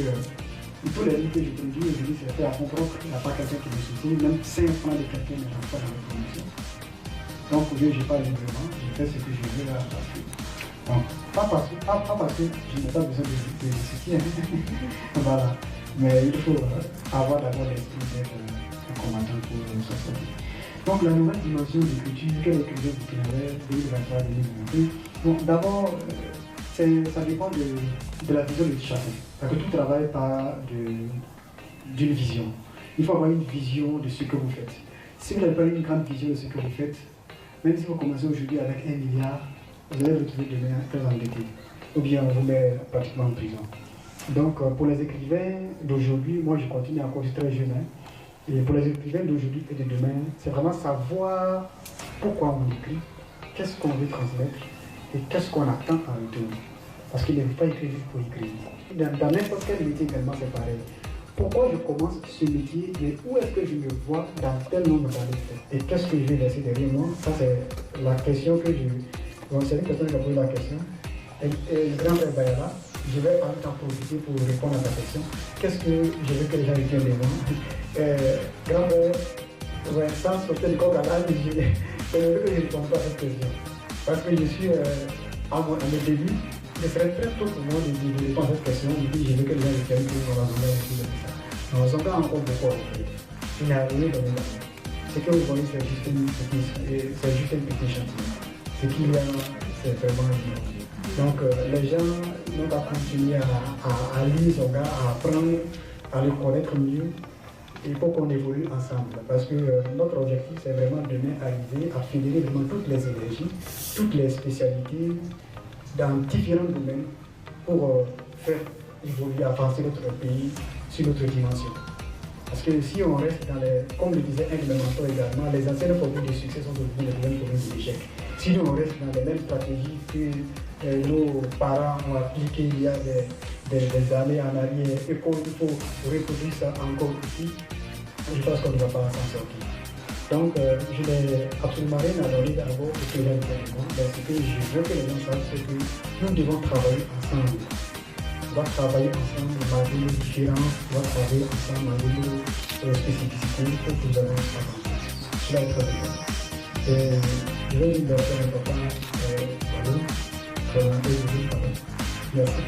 tous les livres que je produis aujourd'hui, c'est fait à mon propre. Il n'y a pas quelqu'un qui me soucie, même 5 francs de quelqu'un ne rentre pas dans la promotion. Donc aujourd'hui, je n'ai pas librement, je fais ce que je veux là. Donc, pas parce que je n'ai pas besoin de soutien. Voilà. Mais il faut avoir d'abord l'esprit d'être un combattant pour s'en sortir. Donc la nouvelle dimension d'écriture, quelle écriture du 2023-2022. Bon, d'abord, ça dépend de la vision de chacun. Parce que tout travail part d'une vision. Il faut avoir une vision de ce que vous faites. Si vous n'avez pas une grande vision de ce que vous faites, même si vous commencez aujourd'hui avec 1 milliard, vous allez vous retrouver demain très endetté. Ou bien on vous met pratiquement en prison. Donc pour les écrivains d'aujourd'hui, moi je continue encore, je suis très jeune. Et pour les écrivains d'aujourd'hui et de demain, c'est vraiment savoir pourquoi on écrit, qu'est-ce qu'on veut transmettre et qu'est-ce qu'on attend en retour. Parce qu'il ne faut pas écrire pour écrire. Dans n'importe quel métier également c'est pareil. Pourquoi je commence ce métier et où est-ce que je me vois dans tel nombre d'années? Et qu'est-ce que je vais laisser derrière moi? Ça c'est la question que je... Bon, c'est une personne qui a posé la question. Et le grand frère Bayala, je vais en profiter pour répondre à ta question. Qu'est-ce que je veux que les gens retiennent de moi? Grand frère, Vincent, sortir du coq à l'âne, je veux que je ne réponde pas à cette question. Parce que je suis à mes débuts, ce serait très tôt pour moi de répondre à cette question. Et puis je veux que les gens retiennent que dans la journée aussi de ça. Dans la journée encore beaucoup à faire. Il n'y a rien dans les années. Ce que vous voyez, c'est juste un petit chantier. Ce qu'il y a, c'est vraiment énorme. Donc les gens n'ont qu'à continuer à lire son gars, à apprendre, à le connaître mieux. Il faut qu'on évolue ensemble. Parce que notre objectif, c'est vraiment demain arriver à fédérer vraiment toutes les énergies, toutes les spécialités dans différents domaines pour faire évoluer, avancer notre pays sur notre dimension. Parce que si on reste dans les, comme le disait un de mes mentors également, les anciennes formules de succès sont devenues les nouvelles formules d'échec. Si nous on reste dans les mêmes stratégies que nos parents ont appliquées il y a des années en arrière et qu'il faut reproduire ça encore ici, je pense qu'on ne va pas s'en sortir. Donc, je n'ai absolument rien à donner d'abord au que j'aime bien. Mais ce que je veux que les gens sachent, c'est que nous devons travailler ensemble. On va travailler ensemble malgré nos différences, on va travailler ensemble malgré nos spécificités pour que nous allons avancer. Cela est très important. Je vais dire merci à mon papa, merci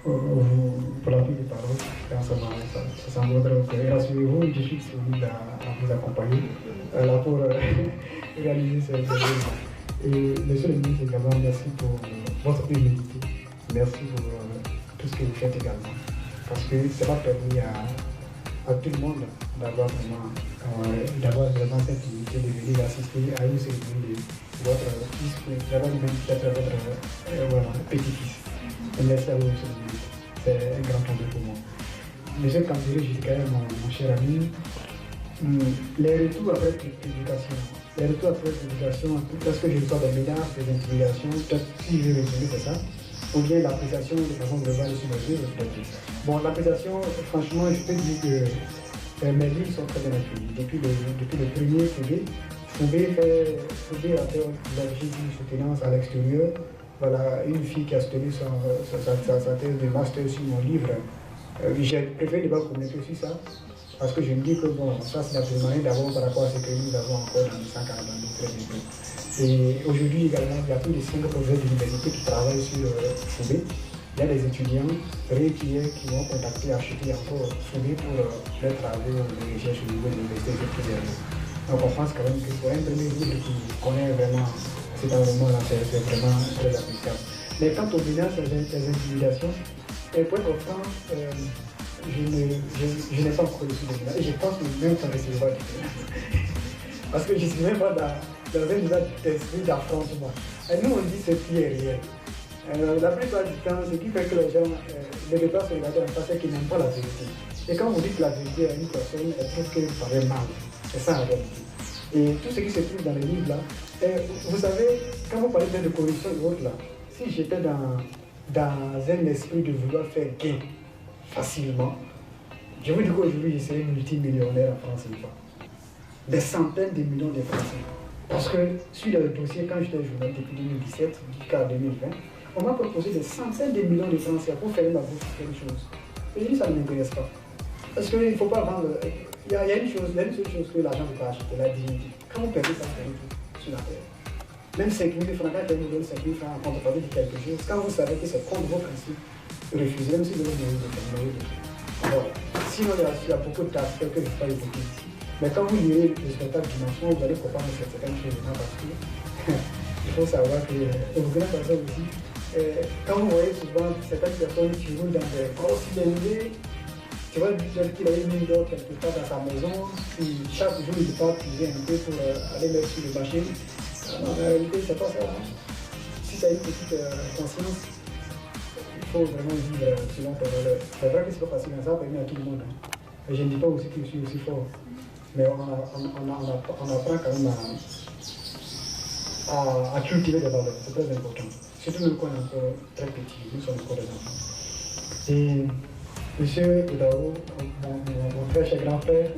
pour la prise de parole. Ça me voudrait très bien. Rassurez-vous, je suis disponible à vous accompagner là pour réaliser ces événements. Et monsieur le ministre également, merci pour votre humilité. Merci pour tout ce que vous faites également. Parce que ça va permettre à tout le monde d'avoir vraiment cette humilité de venir assister à une cérémonie de votre fils, d'avoir même peut-être votre petit-fils. Et merci à vous, monsieur le ministre. C'est un grand honneur pour moi. Monsieur Kambere, je dis quand même, mon cher ami, les retours après l'éducation, parce que je reçois des menaces, des intimidations, peut-être si je vais résumer, c'est ça, ou bien l'appréciation de façon globale sur les œuvres. Bon, l'appréciation, franchement, je peux dire que mes livres sont très bien accueillis. Depuis le premier Foubé a fait l'objet d'une soutenance à l'extérieur. Voilà, une fille qui a soutenu sa thèse de master sur mon livre. J'ai préféré ne pas communiquer sur ça, parce que je me dis que bon, ça c'est absolument rien d'abord par rapport à ce que nous avons encore dans le 142 très bientôt. Et aujourd'hui également, il y a plus de 5 professeurs d'université qui travaillent sur Foubé. Il y a des étudiants réguliers qui m'ont contacté, acheté encore Foubé pour leurs travaux de recherche au niveau de l'université de. Donc on pense quand même que pour un premier livre qui connaît vraiment cet environnement-là, c'est vraiment très appréciable. Mais quant aux menaces, les intimidations, et pour être franc, je n'ai pas encore reçu de menaces. Et je pense que même ça ne recevra pas de menaces. Parce que je ne suis même pas dans un état d'esprit d'affrontement. Et nous, on dit ce qui est réel. La plupart du temps, ce qui fait que les gens ne veulent pas se regarder en face, c'est qu'ils n'aiment pas la vérité. Et quand vous dites la vérité à une personne, elle trouve qu'elle paraît mal. C'est ça en réalité. Et tout ce qui se trouve dans les livres là, vous savez, quand vous parlez de corruption et autres là, si j'étais dans un esprit de vouloir faire gain facilement, je vous dis qu'aujourd'hui je serais multimillionnaire en France une fois. Des centaines de millions de Français. Parce que sur le dossier, quand j'étais journaliste depuis 2017 jusqu'à 2020, on m'a proposé des centaines de millions de Français pour faire ma bourse pour quelque chose. Et je dis ça ne m'intéresse pas. Parce qu'il ne faut pas vendre. Il y a une seule chose que l'argent ne peut pas acheter, la dignité. Quand vous perdez ça, vous perdez tout sur la terre. Même 5 000 francs, quand vous donne 5 000 francs en contrepartie de quelque chose, quand vous savez que c'est contre vos principes, refusez, même si vous avez de voilà. Sinon, il y a beaucoup d'aspects que je ne vais pas évoquer ici. Mais quand vous lirez le spectacle dimension, vous allez comprendre certaines choses parce que il faut savoir que au Burkina Faso aussi, quand vous voyez souvent certaines personnes qui roulent dans des grosses cylindrées, tu vois qu'il a une mine d'or quelque part dans sa maison, puis chaque jour il part puiser un peu pour aller mettre sur les machines. Non, en réalité, c'est pas ça. Hein. Si tu as une petite conscience, il faut vraiment vivre selon tes valeurs. C'est vrai que c'est pas facile, mais ça permet à tout le monde. Hein. Et je ne dis pas aussi que je suis aussi fort. Mais on apprend quand même à cultiver des valeurs, c'est très important. Surtout nous quand on est encore très petits, nous sommes encore des enfants. Et monsieur Oudao, mon frère chez grand-père,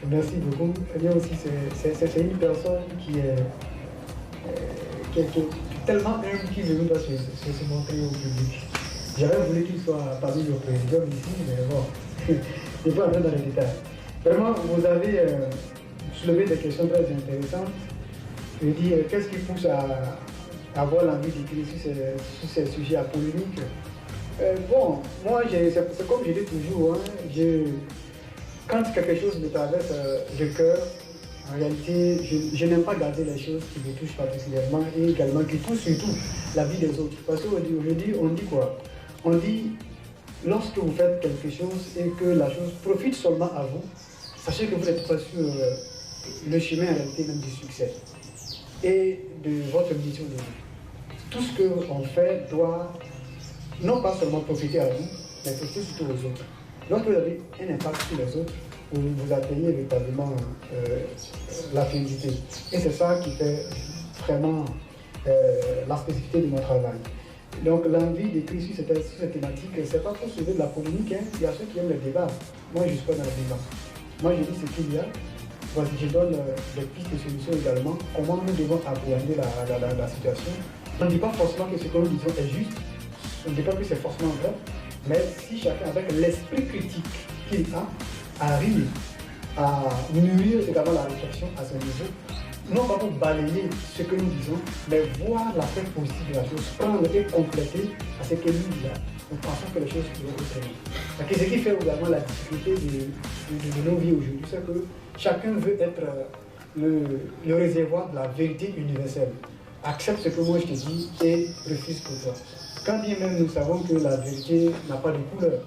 merci beaucoup. Lui aussi, c'est une personne qui est tellement humble qu'il ne veut pas se montrer au public. J'aurais voulu qu'il soit parmi nos présidents ici, mais bon, je ne vais pas entrer dans les détails. Vraiment, vous avez soulevé des questions très intéressantes. Je veux dire, qu'est-ce qui pousse à avoir l'envie d'écrire sur ces sujets à polémique? Bon, moi, c'est comme je dis toujours, hein, quand quelque chose me traverse le cœur, en réalité, je n'aime pas garder les choses qui me touchent particulièrement et également qui touchent surtout la vie des autres. Parce qu'aujourd'hui, on dit quoi? On dit, lorsque vous faites quelque chose et que la chose profite seulement à vous, sachez que vous n'êtes pas sur le chemin en réalité même du succès et de votre mission de vie. Tout ce qu'on fait doit non pas seulement profiter à vous, mais profiter surtout aux autres. Lorsque vous avez un impact sur les autres, vous atteignez véritablement la félicité. Et c'est ça qui fait vraiment la spécificité de mon travail. Donc l'envie d'écrire sur cette thématique, c'est pas pour sauver de la polémique, hein. Il y a ceux qui aiment le débat. Moi je ne suis pas dans le débat. Moi je dis ce qu'il y a. Voici, je donne des pistes de solutions également. Comment nous devons appréhender la situation. On ne dit pas forcément que ce que nous disons est juste. On ne dit pas que c'est forcément vrai. Mais si chacun, avec l'esprit critique qu'il a, arrive à nourrir également la réflexion à ce niveau, non pas pour balayer ce que nous disons, mais voir l'aspect positif de la chose, prendre et compléter à ce que nous disons. Nous pensons que les choses vont autrement. Ce qui fait également la difficulté de nos vies aujourd'hui, c'est que chacun veut être le réservoir de la vérité universelle. Accepte ce que moi je te dis et refuse pour toi. Quand bien même nous savons que la vérité n'a pas de couleur.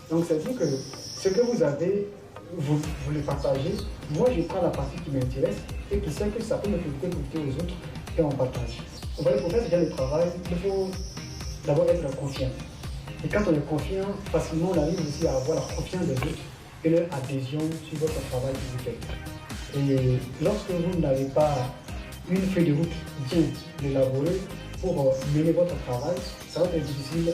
Donc c'est dire que ce que vous avez, vous le partagez. Moi je prends la partie qui m'intéresse et qui sait que ça peut me profiter aux autres et on partage. Vous voyez, pour faire ce genre de travail, il faut d'abord être confiant. Et quand on est confiant, facilement on arrive aussi à avoir la confiance des autres et leur adhésion sur votre travail que vous faites. Et lorsque vous n'avez pas une feuille de route bien élaborée pour mener votre travail, ça va être difficile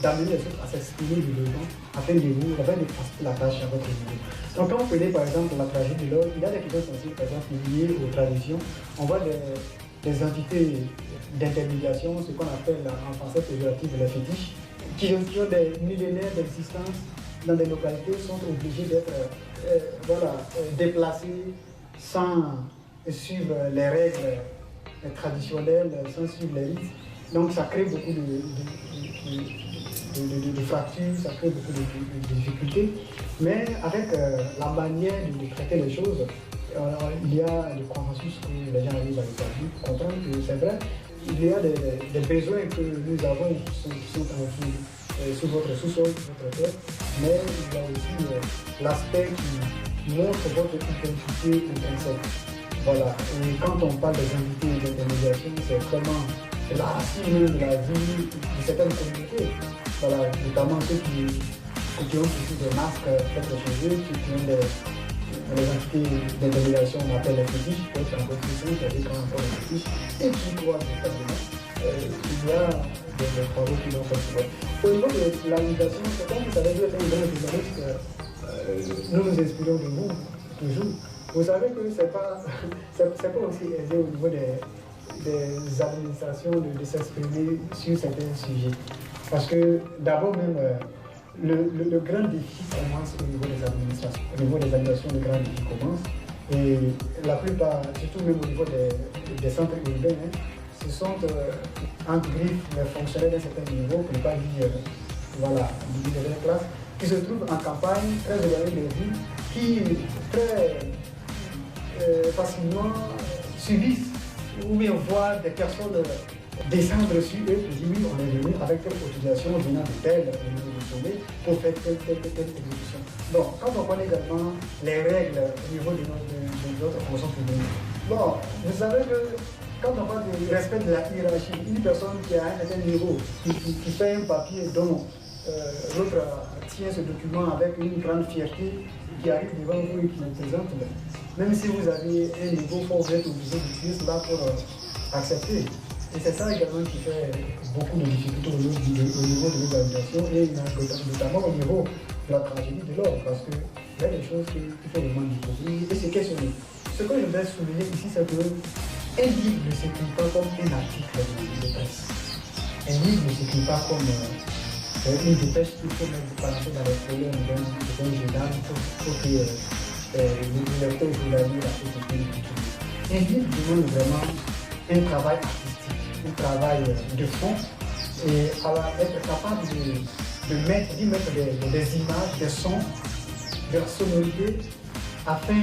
d'amener les autres à s'exprimer librement afin de faciliter la tâche à votre niveau. Donc quand vous prenez par exemple la tragédie de l'or, il y a des questions sensibles par exemple liées aux traditions. On voit des entités d'intermédiation, ce qu'on appelle en français péjoratif les fétiches, qui ont des millénaires d'existence dans des localités, sont obligés d'être déplacés sans suivre les règles traditionnelles, sans suivre les rites. Donc ça crée beaucoup de fractures, ça crée beaucoup de difficultés. Mais avec la manière de traiter les choses, il y a le consensus que les gens arrivent à établir pour comprendre que c'est vrai. Il y a des besoins que nous avons qui sont enfouis sous votre sous-sol, sous votre terre, mais il y a aussi l'aspect qui montre votre identité intrinsèque. Voilà. Et quand on parle des invités d'intermédiation, c'est vraiment la racine de la vie de certaines communautés. Voilà, notamment ceux qui ont aussi des masques peut-être chez eux, ceux qui ont les entités d'intermédiation, on appelle les fétiches, peut être en compétition, c'est-à-dire qu'on appelle les fétiches, et qui croient véritablement. Il y a des travaux qui l'ont fait. Au niveau de la médiation, c'est comme vous savez, vous êtes un grand journaliste, nous nous inspirons de vous, toujours. Vous savez que c'est pas aussi aisé au niveau des administrations de s'exprimer sur certains sujets. Parce que d'abord même, le grand défi commence au niveau des administrations. Au niveau des administrations, le grand défi commence. Et la plupart, surtout même au niveau des centres urbains, ce sont entre griffes les fonctionnaires d'un certain niveau, pour ne pas dire de la classe, qui se trouvent en campagne, très éloignés des villes, qui très facilement subissent ou bien voient des personnes descendre sur eux pour dire oui, on est venu avec telle autorisation venant de tel niveau de sommet pour faire telle exécution. Donc, quand on connaît également les règles au niveau de notre fonction publique, bon, vous savez que quand on parle du respect de la hiérarchie, une personne qui a un certain niveau, qui fait un papier dont l'autre tient ce document avec une grande fierté, qui arrive devant vous et qui le présente, même si vous avez un niveau fort, vous êtes obligé d'utiliser cela pour accepter. Et c'est ça également qui fait beaucoup de difficultés au niveau de l'organisation et notamment au niveau de la tragédie de l'or, parce qu'il y a des choses qu'il faut vraiment découvrir et se questionner. Ce que je voudrais souligner ici, c'est qu'un livre ne s'écrit pas comme un article de presse. Un livre ne s'écrit pas comme une dépêche qu'il faut mettre dans les problèmes d'un journal pour que le lecteur journalier la chose soit culturelle. Un livre demande vraiment un travail artistique, un travail de fond, et être capable d'y mettre des images, des sons, des sonorités, afin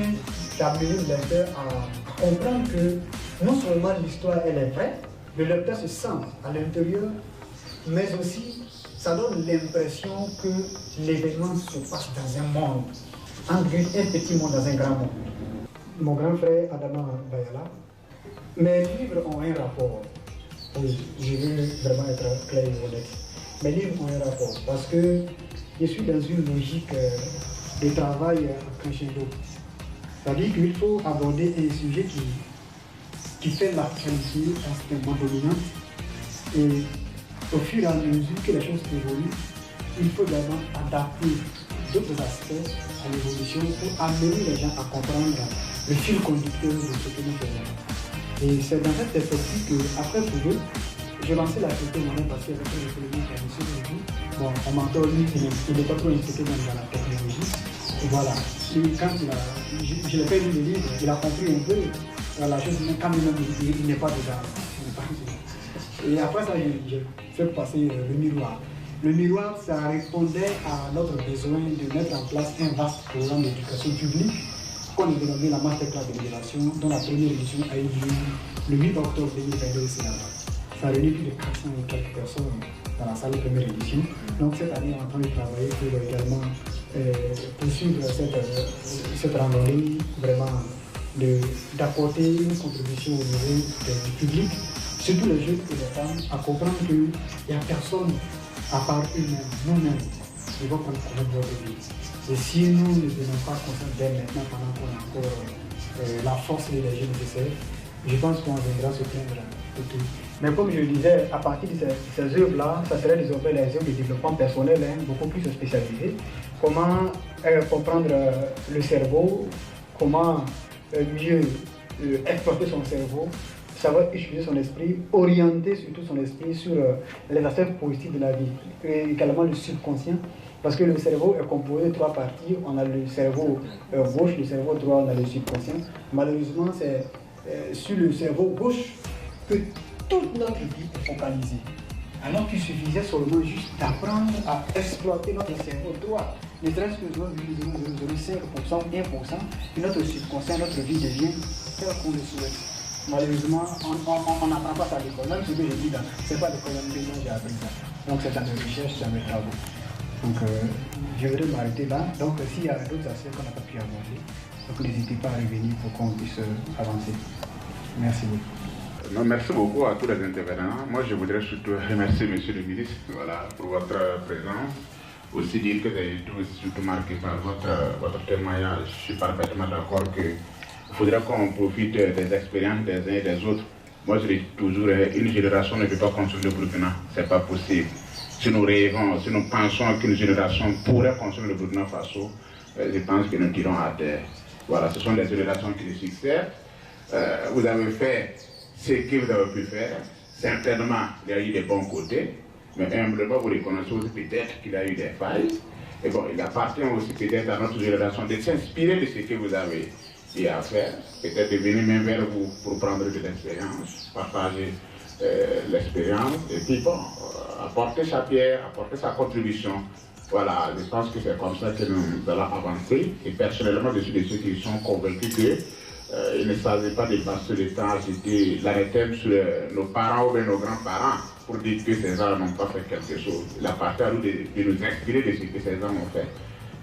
d'amener le lecteur à comprendre que non seulement l'histoire elle est vraie, le lecteur se sent à l'intérieur, mais aussi ça donne l'impression que l'événement se passe dans un monde, un petit monde dans un grand monde. Mon grand frère Adama Bayala, mes livres ont un rapport. Oui, je veux vraiment être clair et honnête. mes livres ont un rapport parce que je suis dans une logique de travail crescendo. C'est-à-dire qu'il faut aborder un sujet qui fait l'actualité extrêmement dominante et au fur et à mesure que les choses évoluent, il faut d'abord adapter d'autres aspects à l'évolution pour amener les gens à comprendre le fil conducteur de ce que nous faisons. Et c'est dans cette perspective qu'après Foudou, j'ai lancé la société moi-même parce qu'avec l'économie qui a monsieur aujourd'hui, bon, on m'entend lui, il n'est pas trop impliqué dans la technologie. Et voilà. Et quand je l'ai fait lire le livre, il a compris un peu la chose, mais quand même il n'est pas dedans. Et après ça, j'ai fait passer le miroir. Le miroir, ça répondait à notre besoin de mettre en place un vaste programme d'éducation publique qu'on a dénommé la Masterclass de l'éducation, dont la première édition a eu lieu le 8 octobre 2022 au Sénat. Ça a réuni plus de 400 et quelques personnes dans la salle de première édition. Donc cette année, on est en train de travailler pour également poursuivre cette randonnée, vraiment d'apporter une contribution au niveau du public, surtout les jeunes et les femmes, à comprendre qu'il n'y a personne à part eux-mêmes, nous-mêmes, qui vont connaître notre vie. Et si nous ne devenons pas conscients dès maintenant, pendant qu'on a encore la force et l'énergie nécessaire, je pense qu'on viendra se plaindre de tout. Mais comme je le disais, à partir de ces œuvres-là, ça serait désormais les œuvres de développement personnel, beaucoup plus spécialisées. Comment comprendre le cerveau, comment mieux exploiter son cerveau, savoir utiliser son esprit, orienter surtout son esprit sur les aspects positifs de la vie, et également le subconscient, parce que le cerveau est composé de 3 parties. On a le cerveau gauche, le cerveau droit, on a le subconscient. Malheureusement, c'est sur le cerveau gauche que toute notre vie est focalisée. Alors qu'il suffisait seulement juste d'apprendre à exploiter notre cerveau droit. Ne serait-ce que 0,005%, 1%, et notre subconscient, notre vie devient tel qu'on le souhaite. Malheureusement, on n'apprend pas ça à l'école. Même ce que je dis là, c'est pas à l'école, mais j'ai appris ça. Donc c'est dans mes recherches, dans mes travaux. Donc je voudrais m'arrêter là. Donc s'il y a d'autres aspects qu'on n'a pas pu aborder, donc n'hésitez pas à revenir pour qu'on puisse avancer. Merci beaucoup. Non, merci beaucoup à tous les intervenants. Moi, je voudrais surtout remercier Monsieur le ministre pour votre présence. Aussi dire que j'ai été surtout marqué par votre témoignage. Je suis parfaitement d'accord qu'il faudrait qu'on profite des expériences des uns et des autres. Moi, je dis toujours, une génération ne peut pas construire le Burkina. Ce n'est pas possible. Si nous rêvons, si nous pensons qu'une génération pourrait construire le Burkina Faso, je pense que nous tirons à terre. Voilà, ce sont des générations qui le succèdent. Vous avez fait ce que vous avez pu faire. Certainement, il y a eu des bons côtés, mais humblement, vous reconnaissez aussi peut-être qu'il y a eu des failles. Et bon, il appartient aussi peut-être à notre génération de s'inspirer de ce que vous avez eu à faire, peut-être de venir même vers vous pour prendre de l'expérience, partager l'expérience, et puis bon, apporter sa pierre, apporter sa contribution. Voilà, je pense que c'est comme ça que nous allons avancer. Et personnellement, je suis de ceux qui sont convaincus que il ne s'agit pas de passer le temps à jeter l'arrêté sur nos parents ou nos grands-parents pour dire que ces gens n'ont pas fait quelque chose. Il appartient à nous de nous inspirer de ce que ces gens ont fait.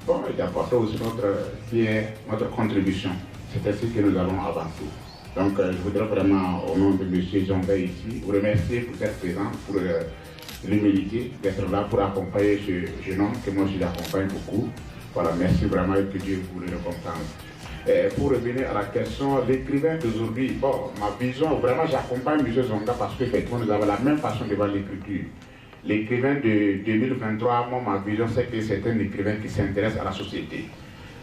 Bon, et d'apporter aussi notre pierre, notre contribution. C'est ainsi que nous allons avancer. Donc, je voudrais vraiment, au nom de M. Jean-Bay ici, vous remercier pour cette présence, pour l'humilité d'être là pour accompagner ce jeune homme que moi je l'accompagne beaucoup. Voilà, merci vraiment et que Dieu vous le récompense. Pour revenir à la question, l'écrivain d'aujourd'hui, bon, ma vision, vraiment j'accompagne M. Zonga parce qu'effectivement nous avons la même façon de voir l'écriture. L'écrivain de 2023, moi ma vision c'est que c'est un écrivain qui s'intéresse à la société.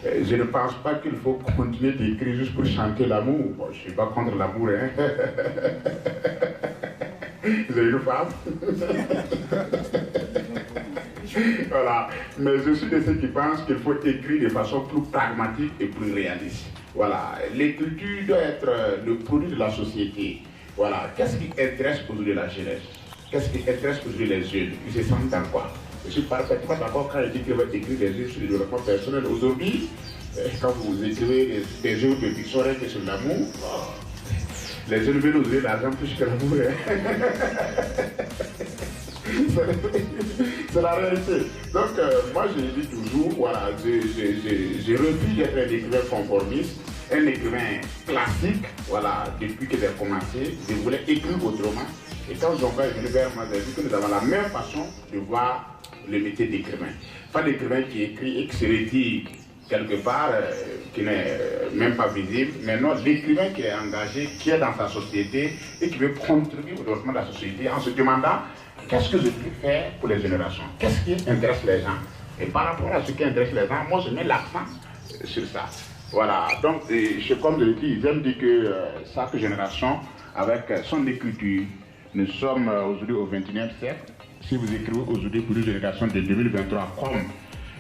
Je ne pense pas qu'il faut continuer d'écrire juste pour chanter l'amour. Bon, je ne suis pas contre l'amour, hein. J'ai une femme. Voilà. Mais je suis de ceux qui pensent qu'il faut écrire de façon plus pragmatique et plus réaliste. Voilà. L'écriture doit être le produit de la société. Voilà. Qu'est-ce qui intéresse aujourd'hui la jeunesse? Qu'est-ce qui intéresse aujourd'hui les jeunes? Ils se sentent dans quoi? Je suis parfaitement d'accord quand il dit qu'il va écrire des œuvres sur le développement personnel. Aujourd'hui, quand vous écrivez des œuvres de fiction que sur l'amour, les jeunes veulent ouvrir l'argent plus que l'amour. C'est la réalité. Donc, moi, je dis toujours, voilà, je refuse d'être un écrivain conformiste, un écrivain classique. Voilà, depuis que j'ai commencé, je voulais écrire autrement. Et quand Zonga est venu vers moi, j'ai vu que nous avons la même façon de voir le métier d'écrivain. Pas l'écrivain qui écrit et qui se retire quelque part, qui n'est même pas visible, mais non, l'écrivain qui est engagé, qui est dans sa société et qui veut contribuer au développement de la société en se demandant qu'est-ce que je peux faire pour les générations, qu'est-ce qui intéresse les gens. Et par rapport à ce qui intéresse les gens, moi je mets l'accent sur ça. Voilà, donc comme je le dis, j'aime dire que chaque génération, avec son écriture, nous sommes aujourd'hui au XXIe siècle. Si vous écrivez aujourd'hui pour une génération de 2023, comme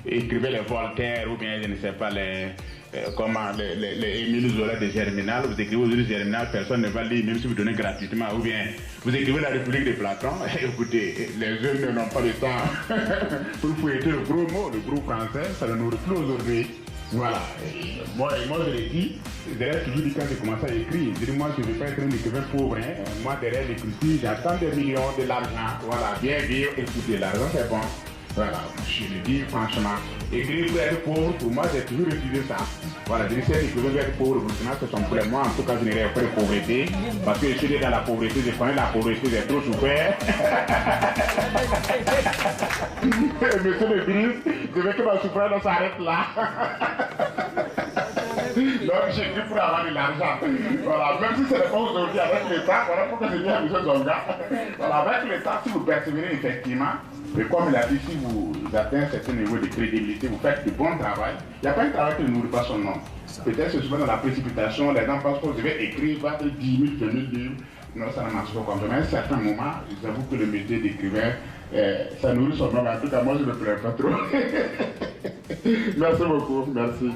écrivez les Voltaire ou bien je ne sais pas les Émile Zola de Germinal, vous écrivez aujourd'hui Germinal, personne ne va lire même si vous donnez gratuitement, ou bien vous écrivez la République de Platon, écoutez, les jeunes n'ont pas le temps pour fouetter le gros mot, le gros français, ça ne nous reflète aujourd'hui. Voilà, moi je l'ai dit, derrière toujours dit quand j'ai commencé à écrire, je dis moi je ne veux pas être un écrivain pauvre, hein. Moi derrière l'écriture j'attends des millions, de l'argent, voilà, bien vivre, écoutez, l'argent c'est bon. Voilà, je le dis franchement, écrire pour être pauvre, pour moi j'ai toujours refusé ça. Voilà, je dis c'est écrivain pour être pauvre, ce sont pour moi, en tout cas je n'ai pas de pauvreté, parce que je suis dans la pauvreté, je connais la pauvreté, j'ai trop souffert. Monsieur le ministre, je veux que ma souffrance s'arrête là. Donc j'écris pour avoir de l'argent. Voilà, même si ce n'est pas aujourd'hui avec l'État, voilà pourquoi je dis à M. Zonga. Voilà, avec l'État, si vous persévérez effectivement, et comme il a dit, si vous atteignez un certain niveau de crédibilité, vous faites du bon travail. Il n'y a pas un travail qui ne nourrit pas son nom. Peut-être que souvent dans la précipitation, les gens pensent que je vais écrire, battre 10 000, 20 000 livres. Non, ça ne marche pas comme ça. Mais à un certain moment, j'avoue que le métier d'écrivain, ça nourrit son nom. En tout cas, moi, je ne le plains pas trop. Merci beaucoup. Merci.